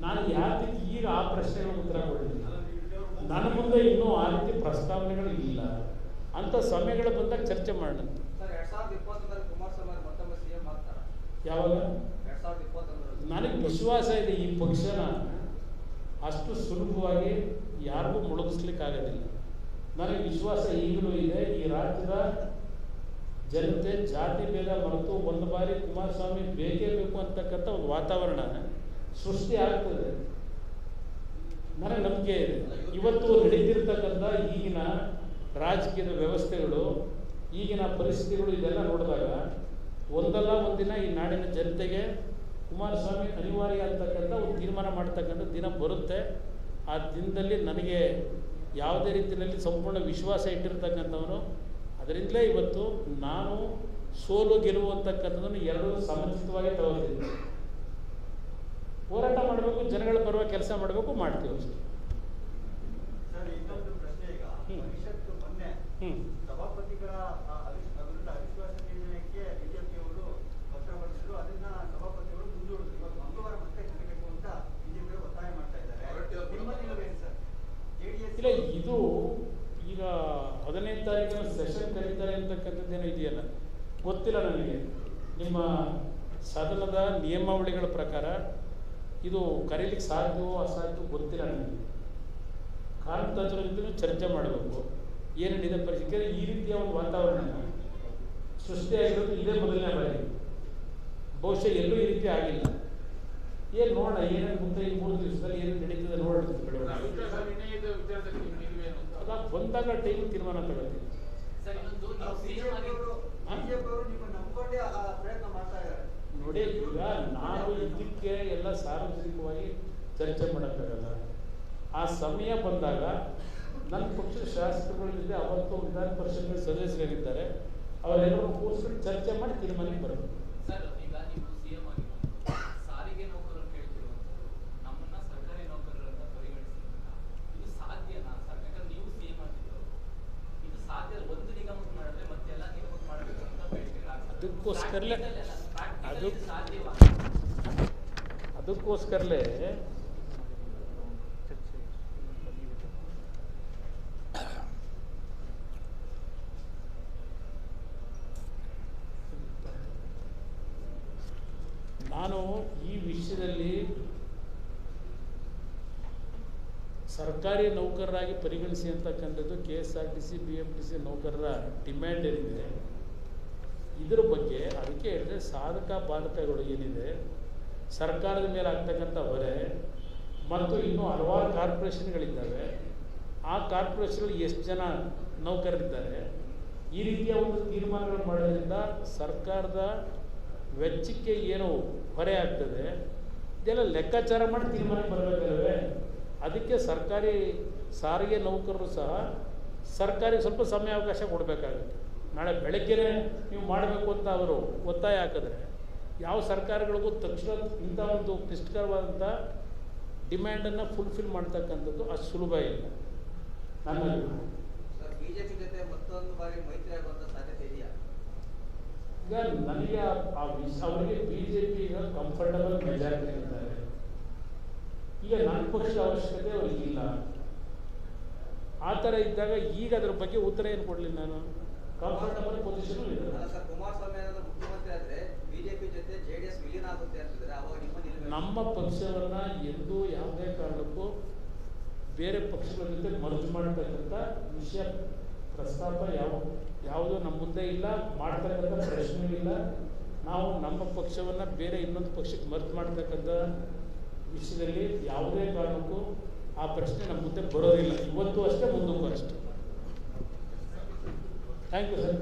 ನಾನು ಯಾತಕ್ಕೆ ಈಗ ಆ ಪ್ರಶ್ನೆಗಳಿಗೆ ಉತ್ತರ ಕೊಡಲಿಲ್ಲ. ನನ್ನ ಮುಂದೆ ಇನ್ನೂ ಆ ರೀತಿ ಪ್ರಸ್ತಾವನೆಗಳು ಇಲ್ಲ. ಅಂಥ ಸಮಯಗಳು ಬಂದಾಗ ಚರ್ಚೆ ಮಾಡೋಣ. ಯಾವಾಗ? ನನಗೆ ವಿಶ್ವಾಸ ಇದೆ ಈ ಪಕ್ಷನ ಅಷ್ಟು ಸುಲಭವಾಗಿ ಯಾರಿಗೂ ಮುಳುಗಿಸ್ಲಿಕ್ಕಾಗೋದಿಲ್ಲ. ನನಗೆ ವಿಶ್ವಾಸ ಈಗಲೂ ಇದೆ. ಈ ರಾಜ್ಯದ ಜನತೆ ಜಾತಿ ಭೇದ ಮರೆತು ಒಂದು ಬಾರಿ ಕುಮಾರಸ್ವಾಮಿ ಬೇಕೇ ಬೇಕು ಅಂತಕ್ಕಂಥ ಒಂದು ವಾತಾವರಣ ಸೃಷ್ಟಿ ಆಗ್ತದೆ. ನನಗೆ ನಂಬಿಕೆ ಇದೆ. ಇವತ್ತು ನಡೀತಿರ್ತಕ್ಕಂಥ ಈಗಿನ ರಾಜಕೀಯದ ವ್ಯವಸ್ಥೆಗಳು, ಈಗಿನ ಪರಿಸ್ಥಿತಿಗಳು ಇದೆಲ್ಲ ನೋಡಿದಾಗ ಒಂದಲ್ಲ ಒಂದಿನ ಈ ನಾಡಿನ ಜನತೆಗೆ ಕುಮಾರಸ್ವಾಮಿ ಅನಿವಾರ್ಯ ಅಂತಕ್ಕಂಥ ಒಂದು ತೀರ್ಮಾನ ಮಾಡ್ತಕ್ಕಂಥ ದಿನ ಬರುತ್ತೆ. ಆ ದಿನದಲ್ಲಿ ನನಗೆ ಯಾವುದೇ ರೀತಿಯಲ್ಲಿ ಸಂಪೂರ್ಣ ವಿಶ್ವಾಸ ಇಟ್ಟಿರ್ತಕ್ಕಂಥವನು. ಅದರಿಂದಲೇ ಇವತ್ತು ನಾನು ಸೋಲು ಗೆಲುವು ಅಂತಕ್ಕಂಥದ್ದನ್ನು ಎರಡೂ ಸಮಂಜಸವಾಗಿ ತಗೋತಿದ್ದೆ. ಹೋರಾಟ ಮಾಡಬೇಕು, ಜನಗಳ ಬರುವ ಕೆಲಸ ಮಾಡಬೇಕು, ಮಾಡ್ತೀವಿ ಅಷ್ಟೇ. ಇನ್ನೊಂದು ಪ್ರಶ್ನೆ, ಈಗ ಪರಿಷತ್ತು ಮೊನ್ನೆ ಸಭಾಪತಿಗಳ ವಿರುದ್ಧ ಅವಿಶ್ವಾಸ ನಿರ್ಣಯಕ್ಕೆ ಬಿಜೆಪಿಯವರು ಪತ್ರ ಬರೆದಿದ್ರು. ಅದನ್ನ ಸಭಾಪತಿಗಳು ಮುಂದೂಡಿದ್ರು. ಇವತ್ತು ಮಂಗಳವಾರ ಮತ್ತೆ ಕರೆಯಬೇಕು ಅಂತ ಬಿಜೆಪಿಯವರು ಒತ್ತಾಯ ಮಾಡ್ತಾ ಇದ್ದಾರೆ. ನಿಮ್ಮದೇನು ಸರ್? ಇಲ್ಲ, ಇದು ಈಗ 15ನೇ ತಾರೀಕಿನ ಸೆಷನ್ ಕರೀತಾರೆ ಅಂತಕ್ಕಂಥದ್ದೇನೋ ಇದೆಯಲ್ಲ, ಗೊತ್ತಿಲ್ಲ ನನಗೆ. ನಿಮ್ಮ ಸದನದ ನಿಯಮಾವಳಿಗಳ ಪ್ರಕಾರ ಇದು ಕರೀಲಿಕ್ಕೆ ಸಾಧ್ಯವೋ ಅಸಾಧ್ಯವೋ ಗೊತ್ತಿಲ್ಲ ನನಗೆ. ಕಾರಣತಾಂತರ ಜೊತೆ ಚರ್ಚೆ ಮಾಡಬೇಕು, ಏನೇನಿದೆ ಪರಿಸ್ಥಿತಿ. ಈ ರೀತಿಯ ಒಂದು ವಾತಾವರಣ ಸೃಷ್ಟಿಯಾಗಿರೋದು ಇದೇ ಮೊದಲನೇ ಬಾರಿ. ಬಹುಶಃ ಎಲ್ಲೂ ಈ ರೀತಿ ಆಗಿಲ್ಲ. ಏನು ನೋಡೋಣ, ಏನೇನು ಮುಂದೆ ಈ 3 ದಿವಸದಲ್ಲಿ ಏನು ನಡೀತದೆ ನೋಡೋಣ. ಅದಾಗ ಬಂದಾಗ ಟೈಮ್ ತೀರ್ಮಾನ ತಗೊಳ್ತೀವಿ. ಸರ್ ಇನ್ನೊಂದು ನೀವು ಸಿಎಂ ಆಗಿ ಬಿಜೆಪಿಯವರು ನಿಮ್ಮ ನಂಬ್ಕೊಂಡೇ ಆ ಪ್ರಯತ್ನ ಮಾಡ್ತಾ ಇದ್ದಾರೆ. ನೋಡಿ, ಈಗ ನಾವು ಇದಕ್ಕೆ ಎಲ್ಲ ಸಾರ್ವಜನಿಕವಾಗಿ ಚರ್ಚೆ ಮಾಡೋಕ್ಕಾಗಲ್ಲ. ಆ ಸಮಯ ಬಂದಾಗ ನನ್ನ ಪಕ್ಷದ ಶಾಸಕರುಗಳ ಜೊತೆ ಅವತ್ತು ವಿಧಾನ ಪರಿಷತ್ನ ಸದಸ್ಯರಿದ್ದಾರೆ, ಅವರೆಲ್ಲರೂ ಕೂರಿಸ್ಕೊಂಡು ಚರ್ಚೆ ಮಾಡಿ ತೀರ್ಮಾನಕ್ಕೆ ಬರಬೇಕು. ಸರ್ ಈಗ ನೀವು ಸಿಎಂ ಆಗಿ ಸಾರಿಗೆ ನೌಕರರು ಕೇಳ್ತಿರುವಂಥದ್ದು ನಮ್ಮನ್ನ ಸರ್ಕಾರಿ ನೌಕರರನ್ನ ಪರಿಗಣಿಸಿದಾಗ ಇದು ಸಾಧ್ಯನಾ ಸರ್? ಯಾಕಂದ್ರೆ ನೀವು ಸಿಎಂ ಆಗಿದ್ರು, ಇದು ಸಾಧ್ಯ ಒಂದು ನಿಗಮಕ್ಕೆ ಮಾಡಿದ್ರೆ ಮತ್ತೆಲ್ಲ ನಿಗಮಕ್ಕೆ ಮಾಡಬೇಕು ಅಂತ ಬೇಡಿಕೆಗಳಾಗ್ತದೆ. ಅದಕ್ಕೋಸ್ಕರಲೇ ನಾನು ಈ ವಿಷಯದಲ್ಲಿ ಸರ್ಕಾರಿ ನೌಕರರಾಗಿ ಪರಿಗಣಿಸಿ ಅಂತಕ್ಕಂಥದ್ದು KSRTC BMTC ನೌಕರರ ಡಿಮ್ಯಾಂಡ್ ಏನಿದೆ ಇದ್ರ ಬಗ್ಗೆ ಅದಕ್ಕೆ ಹೇಳಿದ್ರೆ ಸಾಧಕ ಬಾಧಕಗಳು ಏನಿದೆ, ಸರ್ಕಾರದ ಮೇಲೆ ಆಗ್ತಕ್ಕಂಥ ಹೊರೆ ಮತ್ತು ಇನ್ನೂ ಹಲವಾರು ಕಾರ್ಪೊರೇಷನ್ಗಳಿದ್ದಾವೆ. ಆ ಕಾರ್ಪೊರೇಷನ್ಗಳು ಎಷ್ಟು ಜನ ನೌಕರರಿದ್ದಾರೆ, ಈ ರೀತಿಯ ಒಂದು ತೀರ್ಮಾನಗಳು ಮಾಡೋದ್ರಿಂದ ಸರ್ಕಾರದ ವೆಚ್ಚಕ್ಕೆ ಏನು ಹೊರೆ ಆಗ್ತದೆ ಇದೆಲ್ಲ ಲೆಕ್ಕಾಚಾರ ಮಾಡಿ ತೀರ್ಮಾನಕ್ಕೆ ಬರಬೇಕಲ್ವೇ. ಅದಕ್ಕೆ ಸರ್ಕಾರಿ ಸಾರಿಗೆ ನೌಕರರು ಸಹ ಸರ್ಕಾರಿಗೆ ಸ್ವಲ್ಪ ಸಮಯಾವಕಾಶ ಕೊಡಬೇಕಾಗುತ್ತೆ. ನಾಳೆ ಬೆಳಗ್ಗೆನೇ ನೀವು ಮಾಡಬೇಕು ಅಂತ ಅವರು ಒತ್ತಾಯ ಹಾಕಿದ್ರೆ ಯಾವ ಸರ್ಕಾರಗಳಿಗೂ ತಕ್ಷಣ ಇಂಥ ಒಂದು ಕ್ಲಿಷ್ಟಕರವಾದಂಥ ಡಿಮ್ಯಾಂಡನ್ನು ಫುಲ್ಫಿಲ್ ಮಾಡ್ತಕ್ಕಂಥದ್ದು ಅಷ್ಟು ಸುಲಭ ಇಲ್ಲ. ನನ್ನ ಸರ್, ಬಿಜೆಪಿ ಜೊತೆ ಮತ್ತೊಂದು ಬಾರಿ ಮೈತ್ರಿ ಆಗುವಂತ ಸಾಧ್ಯತೆ ಇದೆಯಾ? ಈಗ ನನಗೆ ಅವರಿಗೆ BJP ಈಗ ಕಂಫರ್ಟಬಲ್ ಮೆಜಾರಿಟಿ ಇದ್ದಾರೆ. ಈಗ ನನ್ನ ಪಕ್ಷದ ಅವಶ್ಯಕತೆ ಅವ್ರಿಗೆ ಇಲ್ಲ. ಆ ಥರ ಇದ್ದಾಗ ಈಗ ಅದ್ರ ಬಗ್ಗೆ ಉತ್ತರ ಏನು ಕೊಡಲಿ ನಾನು? ಕಂಫರ್ಟಬಲ್ ಪೊಸಿಷನ್ ಇದೆ. ಅಲ್ಲ ಸರ್, ಕುಮಾರಸ್ವಾಮಿ ಏನಾದ್ರು ಮುಖ್ಯಮಂತ್ರಿ ಆದ್ರೆ ಬಿಜೆಪಿ ಜೊತೆ JDS ವಿಲೀನ ಆಗುತ್ತೆ ಅಂತಿದ್ರೆ ಅವಾಗ ನಿಮ್ಮ ನಿಲುವು? ನಮ್ಮ ಪಕ್ಷವನ್ನು ಎಂದೂ ಯಾವುದೇ ಕಾರಣಕ್ಕೂ ಬೇರೆ ಪಕ್ಷಗಳ ಜೊತೆ ಮರ್ಜ್ ಮಾಡತಕ್ಕಂಥ ವಿಷಯ ಪ್ರಸ್ತಾಪ ಯಾವುದೂ ನಮ್ಮ ಮುಂದೆ ಇಲ್ಲ, ಮಾಡ್ತಕ್ಕಂಥ ಪ್ರಶ್ನೆ ಇಲ್ಲ. ನಾವು ನಮ್ಮ ಪಕ್ಷವನ್ನು ಬೇರೆ ಇನ್ನೊಂದು ಪಕ್ಷಕ್ಕೆ ಮರ್ಜ್ ಮಾಡ್ತಕ್ಕಂಥ ವಿಷಯದಲ್ಲಿ ಯಾವುದೇ ಕಾರಣಕ್ಕೂ ಆ ಪ್ರಶ್ನೆ ನಮ್ಮ ಮುಂದೆ ಬರೋದಿಲ್ಲ. ಇವತ್ತು ಅಷ್ಟೇ, ಮುಂದಕ್ಕೂ ಅಷ್ಟೇ. Thank you sir.